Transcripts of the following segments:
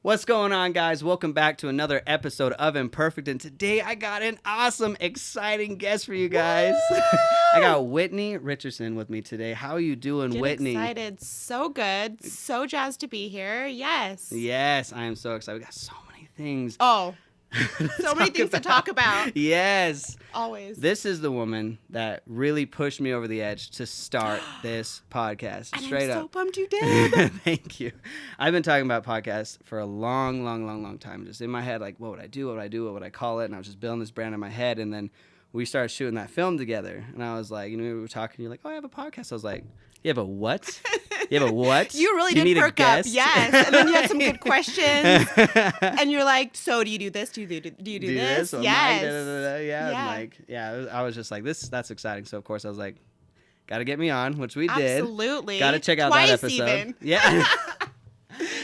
What's going on, guys? Welcome back to another episode of Imperfect, and today I got an awesome, exciting guest for you guys. I got Whitney Richardson with me today. How are you doing, Whitney? Excited. So good. So jazzed to be here. Yes. Yes, I am so excited. We got so many things. Oh, so many things to talk about. Yes. Always. This is the woman that really pushed me over the edge to start this podcast. And Straight I'm up. so bummed you did. Thank you. I've been talking about podcasts for a long time. Just in my head, like, what would I do? What would I do? What would I call it? And I was just building this brand in my head. And then we started shooting that film together. And I was like, we were talking. You're like, oh, I have a podcast. I was like, you have a what? You have a what? You really need did a perk up. guest? Yes. And then you had some good questions. And you're like, so do you do this? Do you do this? So yes. I was just like, that's exciting. So, of course, I was like, got to get me on, which we did. Absolutely. Got to check out Twice that episode. Even. Yeah.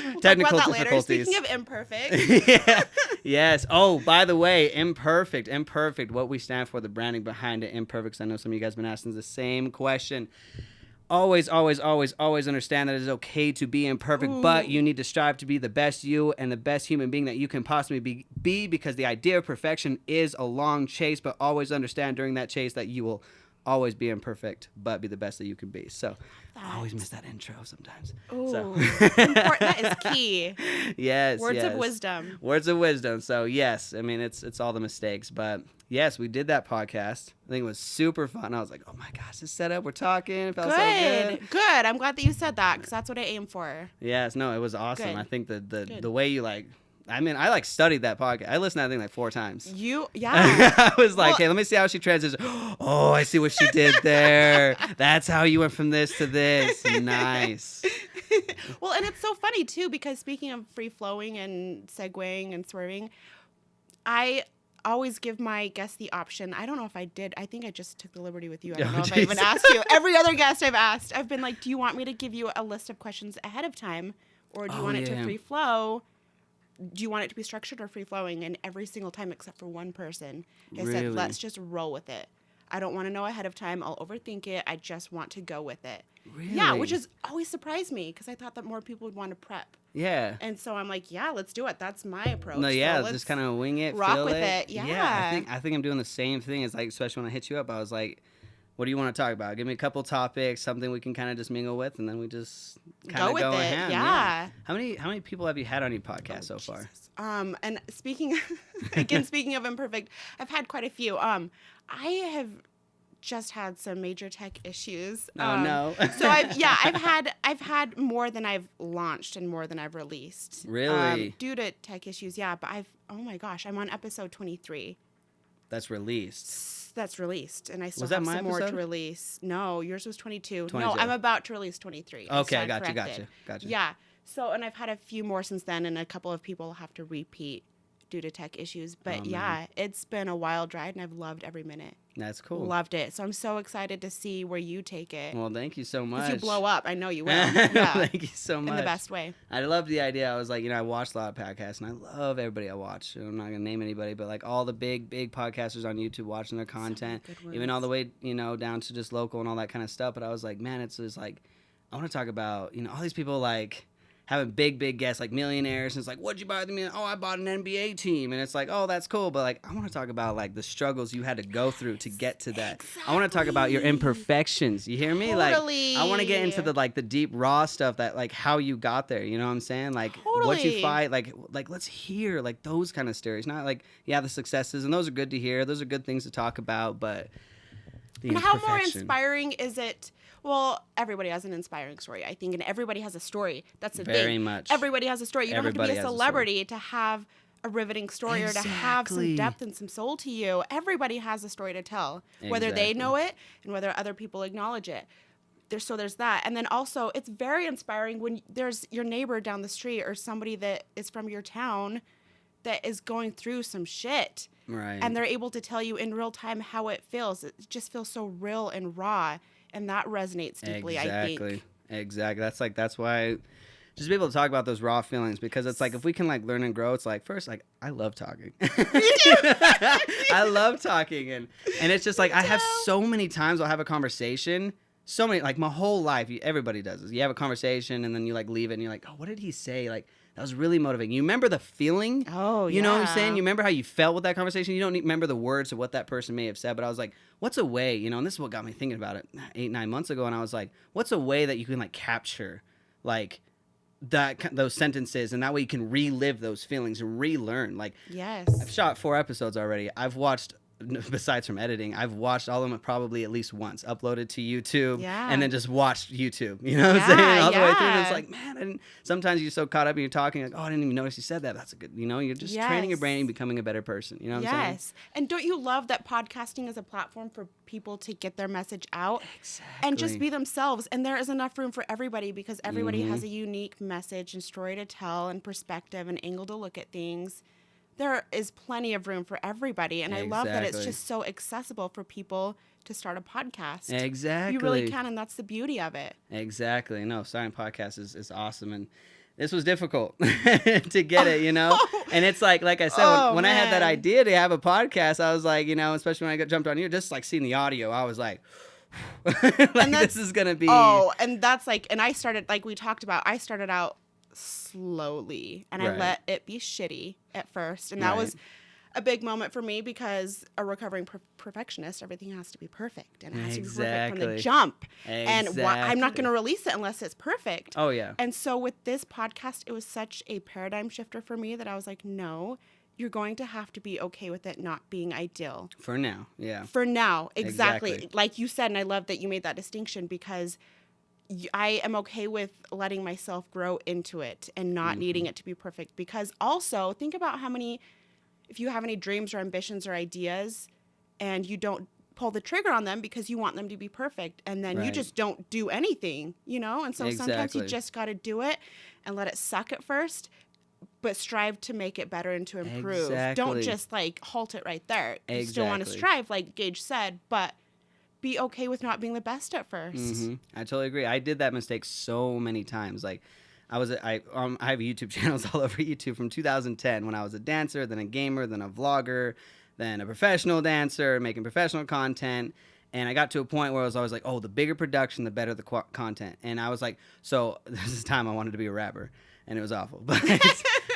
We'll Technical talk about that difficulties. later. Speaking of imperfect. Yeah. Yes. Oh, by the way, Imperfect. What we stand for, the branding behind it, Imperfect. 'Cause I know some of you guys have been asking the same question. Always understand that it is okay to be imperfect, but you need to strive to be the best you and the best human being that you can possibly be because the idea of perfection is a long chase, but always understand during that chase that you will always be imperfect, but be the best that you can be. So I always miss that intro sometimes. Ooh, so. that is key. Yes. Words of wisdom. Words of wisdom. So yes, I mean it's all the mistakes, but yes, we did that podcast. I think it was super fun. I was like, oh my gosh, this setup, we're talking. It felt so good. Good. I'm glad that you said that because that's what I aim for. Yes, no, it was awesome. Good. I think the way you I studied that podcast. I listened to that thing like 4 times. Yeah. I was like, hey, let me see how she transitioned. Oh, I see what she did there. That's how you went from this to this. Nice. Well, and it's so funny too because speaking of free flowing and segueing and swerving, I always give my guests the option. I don't know if I did. I think I just took the liberty with you. I don't know if I even asked you. Every other guest I've asked, I've been like, do you want me to give you a list of questions ahead of time or do you want it to free flow? Do you want it to be structured or free flowing? And every single time except for one person, I said, let's just roll with it. I don't want to know ahead of time. I'll overthink it. I just want to go with it. Really? Yeah, which has always surprised me because I thought that more people would want to prep. Yeah. And so I'm like, yeah, let's do it. That's my approach. No, yeah, so just kind of wing it, rock feel with it. Yeah. I think I'm doing the same thing. It's like, especially when I hit you up, I was like, what do you want to talk about? Give me a couple topics, something we can kind of just mingle with, and then we just kind of go ahead. Yeah. How many people have you had on your podcast so far? And speaking of imperfect, I've had quite a few. I have just had some major tech issues. Oh no. So I've had more than I've launched and more than I've released. Really? Due to tech issues, yeah. But oh my gosh, I'm on episode 23. That's released. That's released, and I still Was that have my some more episode? to release. No, yours was 22. 22. No, I'm about to release 23. Okay, I gotcha. Yeah. So, and I've had a few more since then, and a couple of people have to repeat due to tech issues. But yeah, it's been a wild ride, and I've loved every minute. That's cool. Loved it. So I'm so excited to see where you take it. Well, thank you so much. Because you blow up. I know you will. Yeah. Thank you so much. In the best way. I love the idea. I was like, I watched a lot of podcasts, and I love everybody I watch. I'm not going to name anybody, but like all the big podcasters on YouTube watching their content, even all the way, down to just local and all that kind of stuff. But I was like, man, it's just like, I want to talk about, all these people like having big guests like millionaires, and it's like, what'd you buy them? Oh, I bought an NBA team, and it's like, oh, that's cool, but like I want to talk about like the struggles you had to go through to get to that. Exactly. I want to talk about your imperfections. You hear me? Totally. Like I want to get into the deep raw stuff that like how you got there. You know what I'm saying? Like what you fight. Like let's hear like those kind of stories. Not like the successes, and those are good to hear. Those are good things to talk about, but the and how more inspiring is it? Well, everybody has an inspiring story, I think, and everybody has a story. That's the thing. Very much. Everybody has a story. You don't have to be a celebrity to have a riveting story or to have some depth and some soul to you. Everybody has a story to tell, whether they know it and whether other people acknowledge it. There's that. And then also, it's very inspiring when there's your neighbor down the street or somebody that is from your town that is going through some shit. Right. And they're able to tell you in real time how it feels. It just feels so real and raw. And that resonates deeply, I think. Exactly. That's why just be able to talk about those raw feelings, because it's like if we can like learn and grow, it's like first like I love talking. I love talking and it's just like I have so many times I'll have a conversation. So many, like my whole life, everybody does this. You have a conversation and then you like leave it and you're like, oh, what did he say? Like that was really motivating. You remember the feeling? Oh, You know what I'm yeah. saying? You remember how you felt with that conversation? You don't remember the words of what that person may have said, but I was like, what's a way, you know, and this is what got me thinking about it 8-9 months ago, and I was like, what's a way that you can like capture like those sentences, and that way you can relive those feelings and relearn. Like, Yes. I've shot 4 episodes already. I've watched, besides from editing, I've watched all of them probably at least once, uploaded to YouTube, Yeah. and then just watched YouTube. You know what I'm saying? All the way through. And it's like, man, sometimes you're so caught up and you're talking like, oh, I didn't even notice you said that. That's a good, you know, you're just training your brain and becoming a better person. You know what I'm saying? Yes. And don't you love that podcasting is a platform for people to get their message out Exactly. and just be themselves? And there is enough room for everybody because everybody has a unique message and story to tell and perspective and angle to look at things. There is plenty of room for everybody. And I love that it's just so accessible for people to start a podcast. Exactly. You really can, and that's the beauty of it. Exactly. No, starting podcasts is awesome. And this was difficult to get it, you know? And it's like I said, when I had that idea to have a podcast, I was like, you know, especially when I jumped on you, just like seeing the audio, I was like, like this is going to be. Oh, and that's like, and I started, like we talked about, I started out slowly and I let it be shitty at first. And that was a big moment for me because a recovering perfectionist, everything has to be perfect and it has to be perfect from the jump. And I'm not going to release it unless it's perfect. Oh, yeah. And so with this podcast, it was such a paradigm shifter for me that I was like, no, you're going to have to be okay with it not being ideal. For now, yeah. For now, exactly. Like you said, and I love that you made that distinction because I am okay with letting myself grow into it and not needing it to be perfect. Because also, think about how many, if you have any dreams or ambitions or ideas and you don't pull the trigger on them because you want them to be perfect and then you just don't do anything, you know? And so sometimes you just got to do it and let it suck at first, but strive to make it better and to improve. Don't just like halt it right there. You still want to strive, like Gage said, but be okay with not being the best at first. I totally agree. I did that mistake so many times. Like, I have YouTube channels all over YouTube from 2010 when I was a dancer, then a gamer, then a vlogger, then a professional dancer, making professional content. And I got to a point where I was always like, oh, the bigger production, the better the content. And I was like, so this is time I wanted to be a rapper. And it was awful. But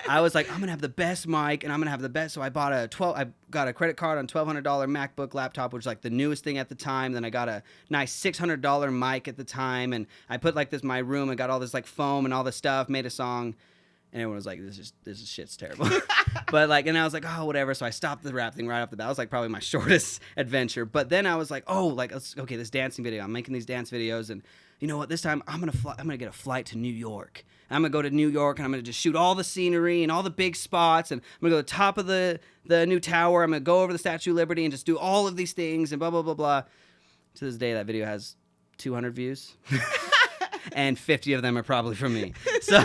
I was like, I'm going to have the best mic and I'm going to have the best. So I got a credit card on $1,200 MacBook laptop, which was like the newest thing at the time. Then I got a nice $600 mic at the time. And I put like my room and got all this like foam and all this stuff, made a song. And everyone was like, this shit's terrible. But like, and I was like, oh, whatever. So I stopped the rap thing right off the bat. That was like probably my shortest adventure. But then I was like, oh, like, okay, this dancing video. I'm making these dance videos. And you know what? This time I'm going to get a flight to New York. I'm going to go to New York and I'm going to just shoot all the scenery and all the big spots. And I'm going to go to the top of the new tower. I'm going to go over the Statue of Liberty and just do all of these things and blah, blah, blah, blah. To this day, that video has 200 views. And 50 of them are probably from me. So,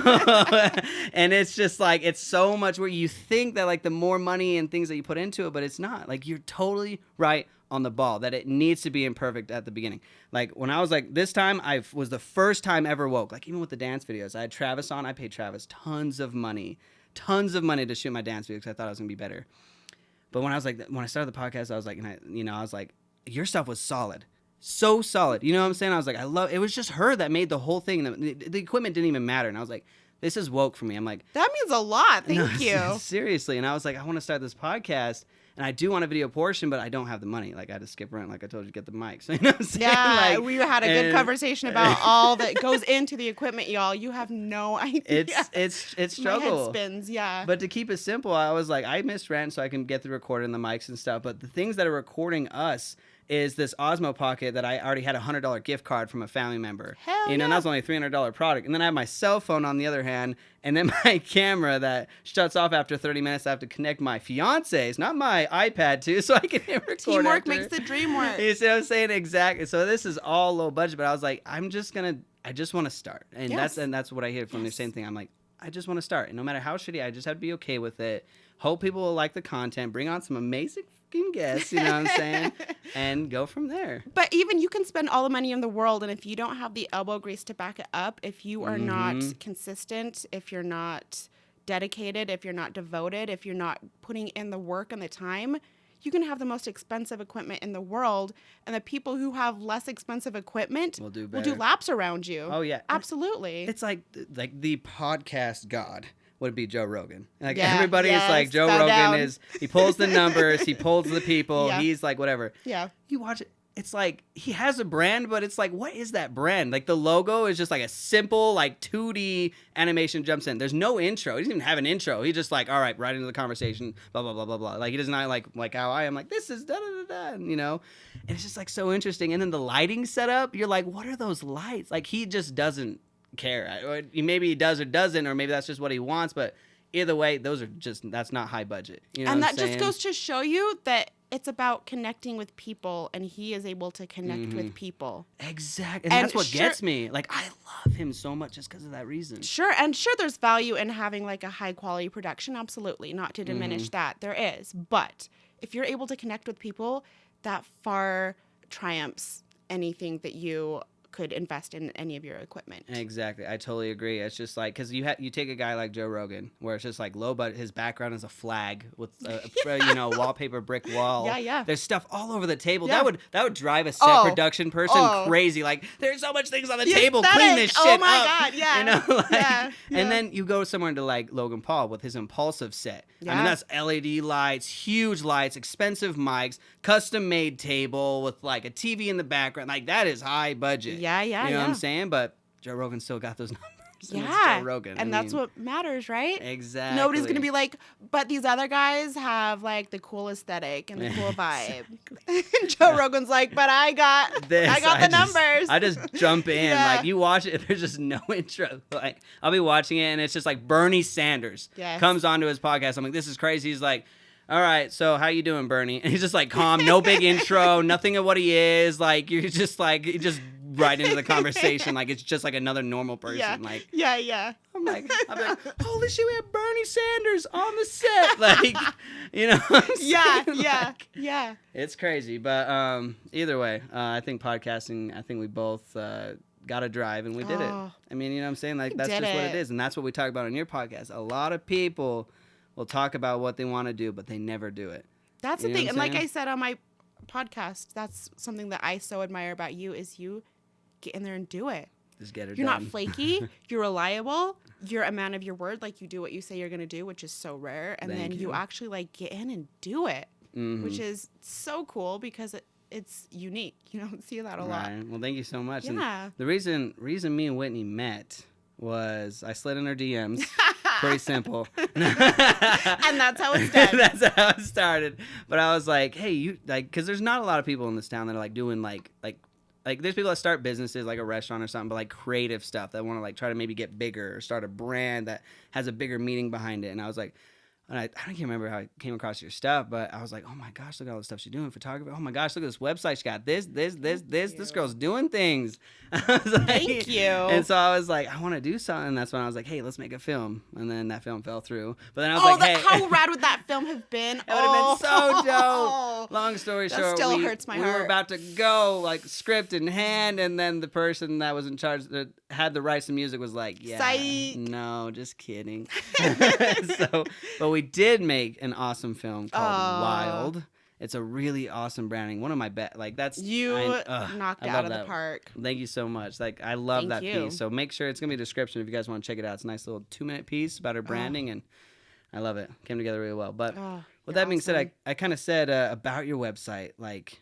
and it's just like, it's so much where you think that like the more money and things that you put into it, but it's not. Like, you're totally right on the ball that it needs to be imperfect at the beginning. Like, when I was like, this time, I was the first time ever woke. Like, even with the dance videos, I had Travis on. I paid Travis tons of money to shoot my dance videos because I thought I was going to be better. But when I started the podcast, I was like, I was like, your stuff was solid. So solid. You know what I'm saying? I was like, it was just her that made the whole thing. The equipment didn't even matter. And I was like, this is woke for me. I'm like, that means a lot. Thank you. Seriously. And I was like, I want to start this podcast. And I do want a video portion, but I don't have the money. Like, I had to skip rent, like I told you, to get the mic. So, you know what I'm saying? Yeah, like, we had a good conversation about all that goes into the equipment, y'all. You have no idea. It's struggle. My head spins, yeah. But to keep it simple, I was like, I missed rent so I can get through recording the mics and stuff. But the things that are recording us is this Osmo Pocket that I already had a $100 gift card from a family member. Hell and that was only a $300 product. And then I have my cell phone on the other hand, and then my camera that shuts off after 30 minutes. I have to connect my fiance's, not my iPad to, so I can record. Teamwork makes the dream work. You see what I'm saying? Exactly. So this is all low budget, but I was like, I just want to start. And that's what I hear from the same thing. I'm like, I just want to start. And no matter how shitty, I just have to be okay with it. Hope people will like the content, bring on some amazing guests, you know what I'm saying? And go from there. But even you can spend all the money in the world, and if you don't have the elbow grease to back it up, if you are not consistent, if you're not dedicated, if you're not devoted, if you're not putting in the work and the time, you can have the most expensive equipment in the world, and the people who have less expensive equipment will do laps around you. Oh, yeah. Absolutely. It's like the podcast god would be Joe Rogan. Like Yeah, everybody is like, yes, Joe bow Rogan down. he pulls the numbers, he pulls the people, Yeah. he's like whatever. Yeah. You watch it, it's like he has a brand, but it's like, what is that brand? Like the logo is just like a simple like 2D animation jumps in. There's no intro. He doesn't even have an intro. He's just like, all right, right into the conversation, blah blah blah blah blah. Like he does not like how I am. Like this is da da da da, and, you know, and it's just like so interesting. And then the lighting setup, you're like, what are those lights? Like he just doesn't care. Or maybe he does or doesn't, or maybe that's just what he wants. But either way, that's not high budget. You know And what I'm that just saying? goes to show you that it's about connecting with people, and he is able to connect with people. Exactly. And And that's what sure- gets me. Like, I love him so much just because of that reason. Sure, and sure there's value in having like a high quality production, absolutely, not to diminish that. There is. But if you're able to connect with people, that far triumphs anything that you could invest in any of your equipment. Exactly. I totally agree. It's just like, because you take a guy like Joe Rogan, where it's just like low budget, his background is a flag with a wallpaper brick wall. Yeah, yeah. There's stuff all over the table. Yeah. That would drive a set Oh. production person Oh. crazy. Like, there's so much things on the The table. Clean this aesthetic. shit Oh my up. God, yeah. You know, like, Yeah, yeah. and then you go somewhere into like Logan Paul with his Impulsive set. I Yeah. mean, that's LED lights, huge lights, expensive mics, custom made table with like a TV in the background. Like that is high budget. Yeah, yeah, You know what I'm yeah. saying? But Joe Rogan still got those numbers. And it's Yeah. Joe Rogan. And I that's mean, what matters, right? Exactly. Nobody's going to be like, but these other guys have like the cool aesthetic and the cool vibe. And Joe Rogan's like, but I got This, the numbers. I just jump in. Yeah. Like you watch it, there's just no intro. Like I'll be watching it and it's just like Bernie Sanders Yes. comes onto his podcast. I'm like, this is crazy. He's like, all right, so how you doing, Bernie? And he's just like calm, no big intro, nothing of what he is. Like you're just like right into the conversation. Like it's just like another normal person. yeah. Like yeah. I'm like, holy shit, we have Bernie Sanders on the set. Like, you know what I'm Yeah, saying? yeah, Like, yeah. it's crazy. But either way, I think podcasting, I think we both got a drive and we did it. Oh. I mean, you know what I'm saying? Like, that's did just what it. it is. And that's what we talk about on your podcast. A lot of people will talk about what they want to do, but they never do it. That's You the know thing. what And I'm like I saying? said on my podcast, that's something that I so admire about you is you get in there and do it. Just get it You're done. not flaky. You're reliable. You're a man of your word. Like you do what you say you're going to do, which is so rare. And Thank then you. you actually like get in and do it, Mhm. which is so cool because it's unique. You don't see that a lot. Right. Well, thank you so much. Yeah. And the reason me and Whitney met was I slid in her DMs. Pretty simple. And that's how it's done. That's how it started. But I was like, hey, you like, because there's not a lot of people in this town that are like doing like there's people that start businesses like a restaurant or something, but like creative stuff that want to like try to maybe get bigger or start a brand that has a bigger meaning behind it. And I was like, and I can't remember how I came across your stuff, but I was like, oh my gosh, look at all the stuff she's doing, photography. Oh my gosh, look at this website. She got this. This girl's doing things. I was like, Thank you. And so I was like, I want to do something. And that's when I was like, hey, let's make a film. And then that film fell through. But then I was Oh, like, hey. how rad would that film have been? It would have been so dope. Long story That short, still hurts my we were heart. about to go, like, script in hand, and then the person that was in charge that had the rights to music was like, yeah, Psych. no, just kidding. But we did make an awesome film called Oh. Wild. It's a really awesome branding. One of my best, like, that's... You knocked I it love out of that. the park. Thank you so much. Like, I love Thank that you. piece. So make sure it's going to be a description if you guys want to check it out. It's a nice little 2-minute piece about her branding, and I love it. Came together really well. But Oh, with you're that being said, awesome. I kind of said about your website, like,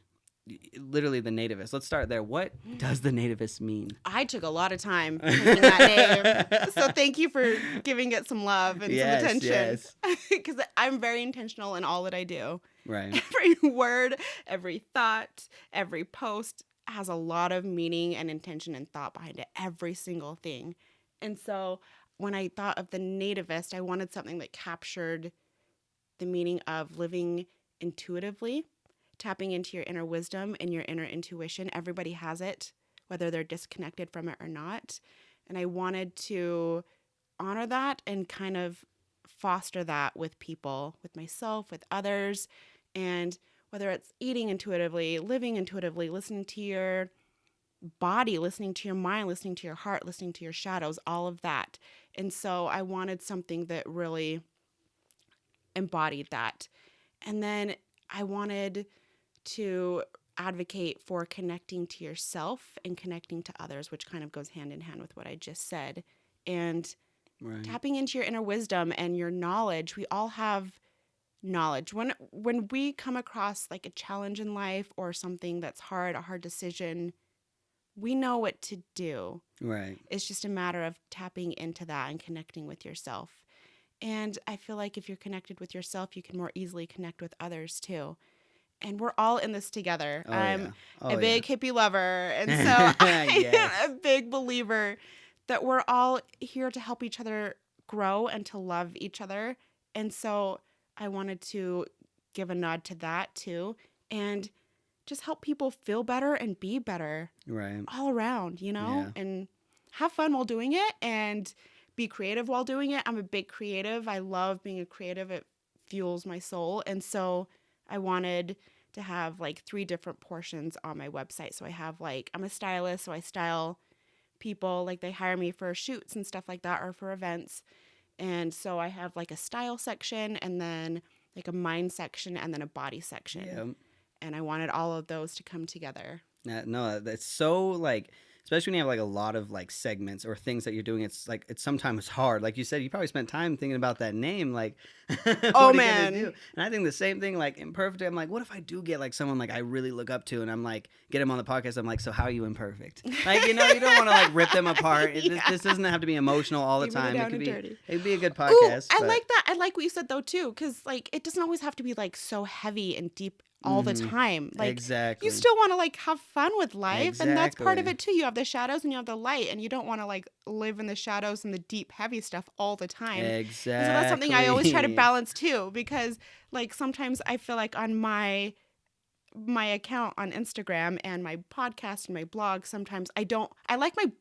literally the nativist. Let's start there. What does the nativist mean? I took a lot of time picking that name. So thank you for giving it some love and Yes, some attention. yes. Because I'm very intentional in all that I do. Right. Every word, every thought, every post has a lot of meaning and intention and thought behind it. Every single thing. And so when I thought of the nativist, I wanted something that captured the meaning of living intuitively, tapping into your inner wisdom and your inner intuition. Everybody has it, whether they're disconnected from it or not. And I wanted to honor that and kind of foster that with people, with myself, with others. And whether it's eating intuitively, living intuitively, listening to your body, listening to your mind, listening to your heart, listening to your shadows, all of that. And so I wanted something that really embodied that. And then I wanted to advocate for connecting to yourself and connecting to others, which kind of goes hand in hand with what I just said. And Right. tapping into your inner wisdom and your knowledge. We all have knowledge. When we come across like a challenge in life or something that's hard, a hard decision, we know what to do. Right. It's just a matter of tapping into that and connecting with yourself. And I feel like if you're connected with yourself, you can more easily connect with others too. And we're all in this together. Oh, I'm yeah. Oh, a big yeah. hippie lover. And so I Yes. am a big believer that we're all here to help each other grow and to love each other. And so I wanted to give a nod to that too. And just help people feel better and be better Right. all around, Yeah. and have fun while doing it and be creative while doing it. I'm a big creative. I love being a creative. It fuels my soul. And so I wanted to have like 3 different portions on my website. So I have like, I'm a stylist, so I style people, like they hire me for shoots and stuff like that or for events. And so I have like a style section and then like a mind section and then a body section. Yeah. And I wanted all of those to come together. No, that's so like, especially when you have like a lot of like segments or things that you're doing. It's like it's sometimes hard. Like you said, you probably spent time thinking about that name. Like, what Oh are you man. gonna do? And I think the same thing. Like Imperfect, I'm like, what if I do get like someone like I really look up to, and I'm like, get him on the podcast. I'm like, so how are you imperfect? Like, you don't want to like rip them apart. This doesn't have to be emotional all the Keeping it time. It down could and be. dirty. It'd be a good Ooh, podcast. I but- like that. I like what you said though too, because like it doesn't always have to be like so heavy and deep all the time. Like exactly. you still want to like have fun with life, and that's part of Exactly. it too. You have the shadows and you have the light, and you don't want to like live in the shadows and the deep, heavy stuff all the time. Exactly. And so that's something I always try to balance too, because like sometimes I feel like on my account on Instagram and my podcast and my blog, sometimes I like my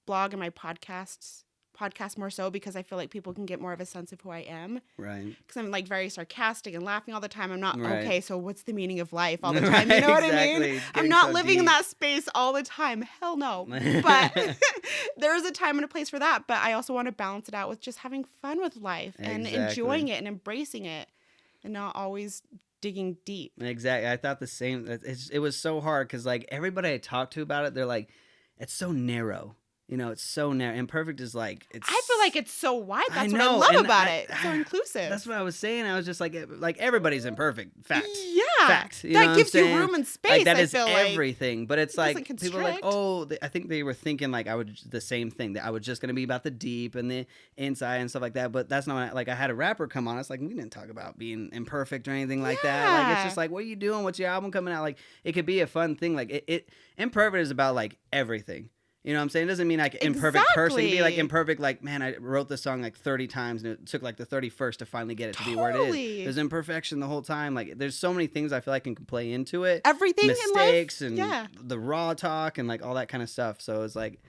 blog and my podcast more so because I feel like people can get more of a sense of who I am. Right. Because I'm like very sarcastic and laughing all the time. I'm not Right. okay, so what's the meaning of life all the time? You know what I mean? Exactly. It's I'm getting not so living in deep. that space all the time. Hell no. But there is a time and a place for that. But I also want to balance it out with just having fun with life and enjoying it and embracing it and not always digging deep. Exactly. I thought the same. It was so hard because like everybody I talked to about it, they're like, it's so narrow. It's so narrow. Imperfect is like it's. I feel like it's so wide. I That's what know, I love and about it. It's so inclusive. That's what I was saying. I was just like everybody's imperfect. Fact. Yeah. Fact. You know what That I'm gives you saying? room and space. Like that I is feel like. everything. But it's It like doesn't people are like, constrict. oh, I think they were thinking like I would the same thing that I was just gonna be about the deep and the inside and stuff like that. But that's not like I had a rapper come on. It's like we didn't talk about being imperfect or anything like that. Like it's Yeah. just like what are you doing? What's your album coming out? Like it could be a fun thing. Like it imperfect is about like everything. You know what I'm saying? It doesn't mean like imperfect person. It can be like Exactly. imperfect, like, man, I wrote this song like 30 times and it took like the 31st to finally get it to be where it Totally. is. There's imperfection the whole time. Like there's so many things I feel like can play into it. Everything in life. Mistakes and Yeah. the raw talk and like all that kind of stuff. So it's like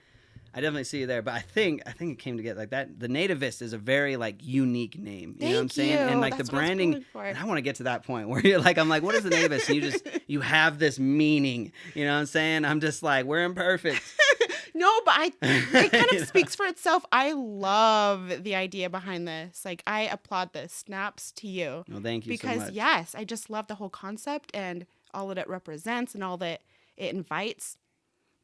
I definitely see you there. But I think it came together like that. The Nativist is a very like unique name. You know what I'm Thank saying? you. And like That's the what I was branding going for. and I want to get to that point where you're like, I'm like, what is the Nativist? And you have this meaning. You know what I'm saying? I'm just like, we're imperfect. No, but it kind You of know? speaks for itself. I love the idea behind this. Like, I applaud this. Snaps to you. Well, thank you Because, so much. yes, I just love the whole concept and all that it represents and all that it invites.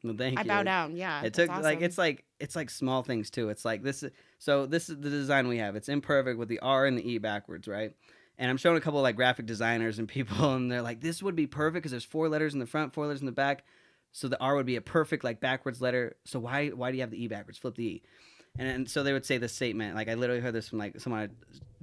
Well, thank I you. bow down. Yeah. It that's took awesome. it's like small things too. It's like this is the design we have. It's imperfect with the R and the E backwards, right? And I'm showing a couple of like graphic designers and people, and they're like, this would be perfect because there's 4 letters in the front, 4 letters in the back. So the R would be a perfect like backwards letter. So why do you have the E backwards? Flip the E. And so they would say this statement. Like I literally heard this from like someone I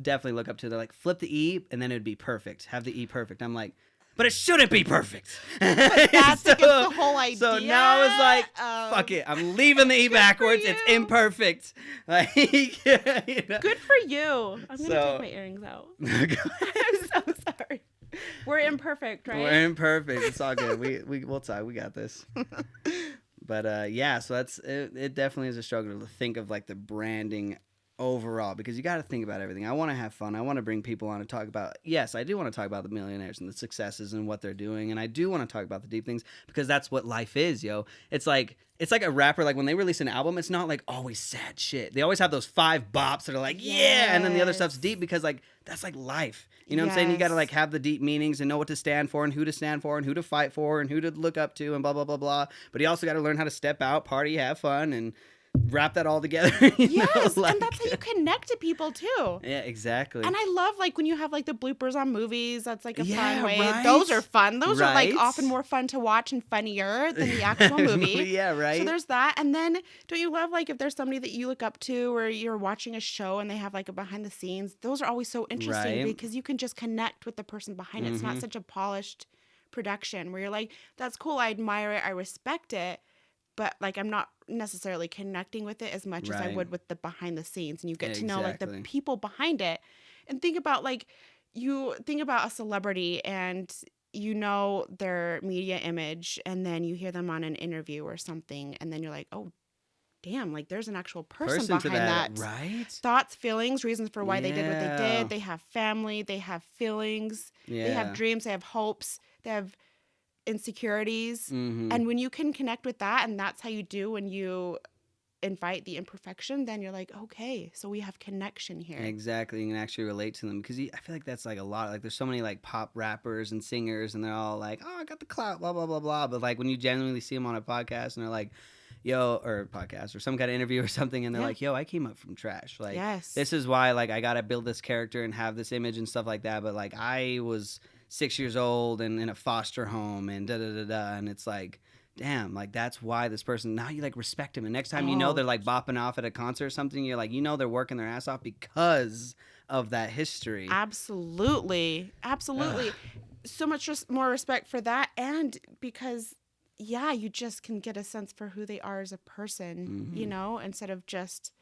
definitely look up to. They're like, flip the E and then it would be perfect. Have the E perfect. I'm like, but it shouldn't be perfect. That's against the whole idea. So now it's like, of- fuck it. I'm leaving the E backwards. It's you. imperfect. Like, you know? Good for you. I'm going to So- take my earrings out. I'm so sorry. We're imperfect, right? We're imperfect. It's all good. We'll talk. We got this. But yeah, so that's it. It definitely is a struggle to think of like the branding overall because you got to think about everything. I want to have fun. I want to bring people on to talk about. Yes, I do want to talk about the millionaires and the successes and what they're doing, and I do want to talk about the deep things because that's what life is, yo. It's like a rapper. Like when they release an album, it's not like always sad shit. They always have those 5 bops that are like yeah, and then the other stuff's Yes. deep because like that's like life. You know what I'm saying? You got to like have the deep meanings and know what to stand for and who to stand for and who to fight for and who to look up to and blah, blah, blah, blah. But you also got to learn how to step out, party, have fun, and wrap that all together. Yes, like, and that's how you connect to people too. Yeah, exactly. And I love like when you have like the bloopers on movies. That's like a Yeah, fun way. right? Those are fun. Those are like Right? often more fun to watch and funnier than the actual movie. Yeah, right. So there's that. And then don't you love like if there's somebody that you look up to or you're watching a show and they have like a behind the scenes? Those are always so interesting Right. because you can just connect with the person behind it. It's not such a polished production where you're like, that's cool. I admire it. I respect it. But like I'm not necessarily connecting with it as much as I Right. would with the behind the scenes, and you get to know like the Exactly. people behind it, and think about like you think about a celebrity and you know their media image, and then you hear them on an interview or something, and then you're like, oh damn, like there's an actual person to behind that. Right? Thoughts, feelings, reasons for why they did what they Yeah. did. They have family, they have feelings, Yeah. they have dreams, they have hopes, they have insecurities. Mhm. And when you can connect with that, and that's how you do when you invite the imperfection, then you're like, okay, so we have connection here. Exactly, you can actually relate to them because I feel like that's like a lot. Like there's so many like pop rappers and singers, and they're all like, "Oh, I got the clout," blah blah blah blah. But like when you genuinely see them on a podcast, and they're like, "Yo," or podcast or some kind of interview or something, and they're Yeah. like, "Yo, I came up from trash. Like Yes. this is why like I gotta build this character and have this image and stuff like that." But like I was 6 years old and in a foster home and da da da da, and it's like, damn, like that's why this person, now you like respect him, and next time you know Oh. they're like bopping off at a concert or something, you're like, you know, they're working their ass off because of that history. Absolutely. Absolutely. So much more respect for that. And because, yeah, you just can get a sense for who they are as a person, you know, instead of just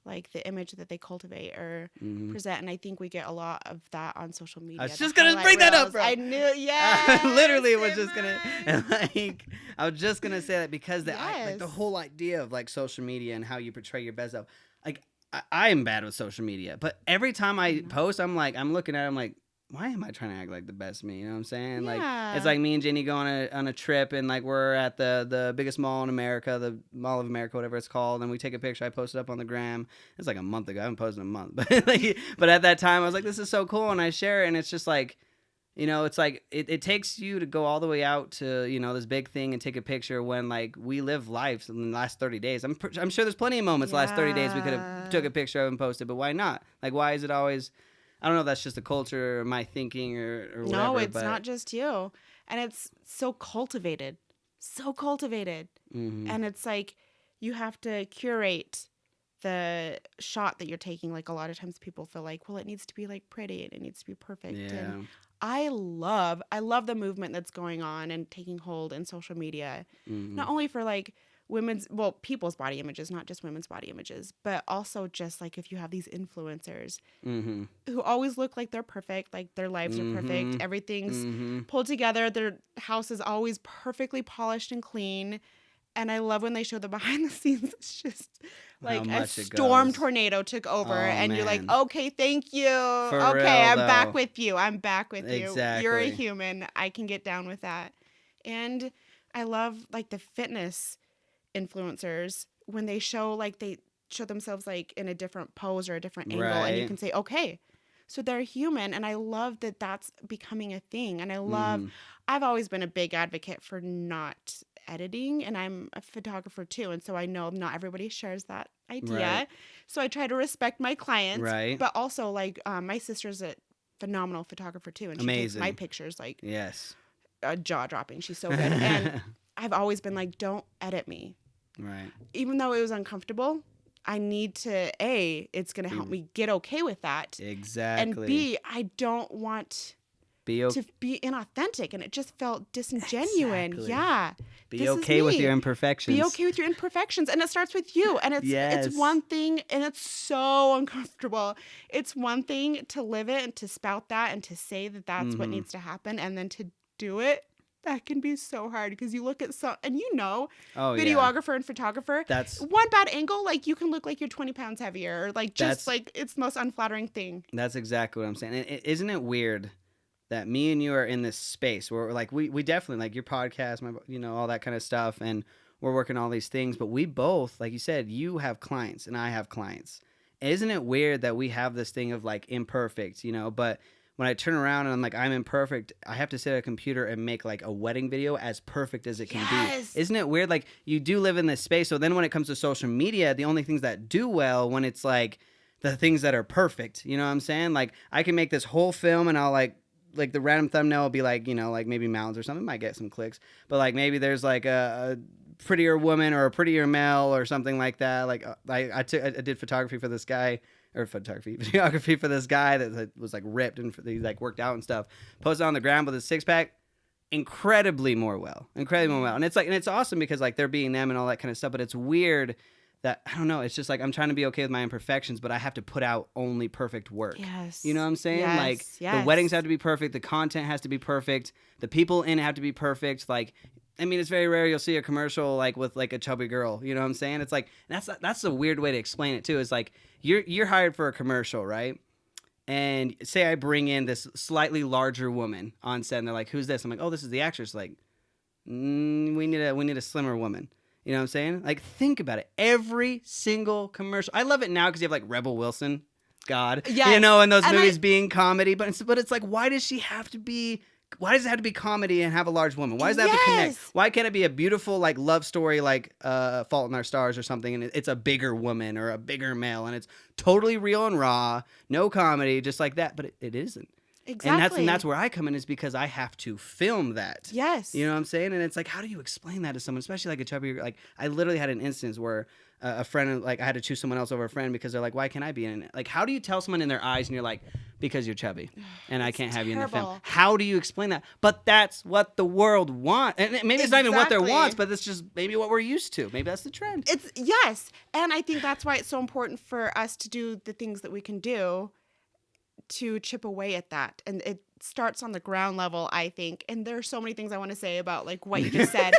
like the image that they cultivate or present. And I think we get a lot of that on social media. I was the just gonna highlight bring that up, reels. bro. I knew, yeah. Literally was just gonna, and like I was just gonna say that because like the Yes. whole idea of like social media and how you portray your best self, like I am bad with social media, but every time I post, I'm looking at it, I'm like, why am I trying to act like the best me? You know what I'm saying? Like Yeah. it's like me and Jenny go on a trip, and like we're at the biggest mall in America, the Mall of America, whatever it's called, and we take a picture. I post it up on the gram. It's like a month ago. I haven't posted in a month, but but at that time I was like, this is so cool, and I share it, and it's just like, you know, it's like it takes you to go all the way out to, you know, this big thing and take a picture when like we live life in the last 30 days. I'm sure there's plenty of moments the last 30 days we could have took a picture of and posted, but why not? Like, why is it always? I don't know if that's just the culture or my thinking or whatever. No, it's but, not just you. And it's so cultivated. So cultivated. And it's like you have to curate the shot that you're taking. Like a lot of times people feel like, well, it needs to be like pretty and it needs to be perfect. Yeah. And I love the movement that's going on and taking hold in social media. Not only for like people's body images, not just women's body images, but also just like if you have these influencers who always look like they're perfect, like their lives are perfect, everything's pulled together, their house is always perfectly polished and clean. And I love when they show the behind the scenes. It's just like a storm tornado took over, and you're like, okay, thank you. For real, I'm though. back with you. I'm back with you. Exactly. You're a human. I can get down with that. And I love like the fitness influencers when they show themselves like in a different pose or a different angle, and you can say, okay, so they're human. And I love that that's becoming a thing. And I love, I've always been a big advocate for not editing, and I'm a photographer too, and so I know not everybody shares that idea, so I try to respect my clients, but also like my sister's a phenomenal photographer too, and she takes my pictures like jaw-dropping. She's so good. And I've always been like, don't edit me, even though it was uncomfortable. I need to, it's gonna help me get okay with that, and B, I don't want to be inauthentic, and it just felt disingenuine. Yeah. Be okay with your imperfections. Be okay with your imperfections. And it starts with you. And it's one thing, and it's so uncomfortable. It's one thing to live it and to spout that and to say that that's what needs to happen, and then to do it. That can be so hard because you look at videographer and photographer. That's one bad angle. Like you can look like you're 20 pounds heavier, or like just like it's the most unflattering thing. That's exactly what I'm saying. And isn't it weird that me and you are in this space where like we definitely like your podcast, all that kind of stuff, and we're working all these things, but we both, like you said, you have clients and I have clients. Isn't it weird that we have this thing of like imperfect, but when I turn around and I'm like, I'm imperfect, I have to sit at a computer and make like a wedding video as perfect as it can be. Isn't it weird? Like, you do live in this space. So then when it comes to social media, the only things that do well when it's like the things that are perfect, you know what I'm saying? Like, I can make this whole film and I'll like the random thumbnail will be like, you know, like maybe mountains or something, might get some clicks, but like maybe there's like a prettier woman or a prettier male or something like that. Like I did photography for this guy. Or videography for this guy that was like ripped and he like worked out and stuff. Posted on the ground with his 6-pack, incredibly more well. And it's like, and it's awesome because like they're being them and all that kind of stuff. But it's weird that, I don't know, it's just like I'm trying to be okay with my imperfections, but I have to put out only perfect work. Yes. You know what I'm saying? Yes. Like yes. the weddings have to be perfect, the content has to be perfect, the people in it have to be perfect. Like, I mean, it's very rare you'll see a commercial like with like a chubby girl. You know what I'm saying? It's like that's a weird way to explain it too. It's like you're hired for a commercial, right? And say I bring in this slightly larger woman on set, and they're like, "Who's this?" I'm like, "Oh, this is the actress." Like, we need a slimmer woman. You know what I'm saying? Like, think about it. Every single commercial. I love it now because you have like Rebel Wilson, God, yes. you know, and those movies being comedy. But it's like, why does she have to be? Why does it have to be comedy and have a large woman? Why does that have to connect? Why can't it be a beautiful like love story like Fault in Our Stars or something, and it's a bigger woman or a bigger male, and it's totally real and raw, no comedy, just like that? But it isn't. Exactly. And that's where I come in, is because I have to film that. Yes. You know what I'm saying? And it's like, how do you explain that to someone, especially like a chubby? Like, I literally had an instance where a friend, like, I had to choose someone else over a friend because they're like, why can't I be in it? Like, how do you tell someone in their eyes and you're like, because you're chubby and I can't have you in the film? How do you explain that? But that's what the world wants. And maybe it's not even what their wants, but it's just maybe what we're used to. Maybe that's the trend. Yes. And I think that's why it's so important for us to do the things that we can do to chip away at that. And it starts on the ground level, I think. And there are so many things I want to say about like what you just said.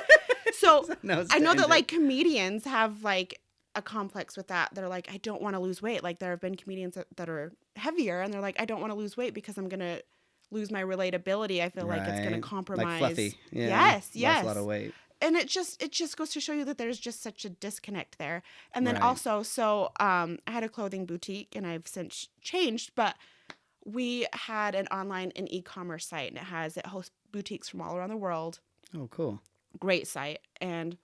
So I know that like comedians have like a complex with that. They're like, I don't want to lose weight. Like, there have been comedians that are heavier and they're like, I don't want to lose weight because I'm going to lose my relatability. I feel like it's going to compromise. Like fluffy. Yeah. Yes. Lost a lot of weight. And it just goes to show you that there's just such a disconnect there. And then also, so I had a clothing boutique and I've since changed, but we had an online and e-commerce site, and it hosts boutiques from all around the world. Oh, cool. Great site. And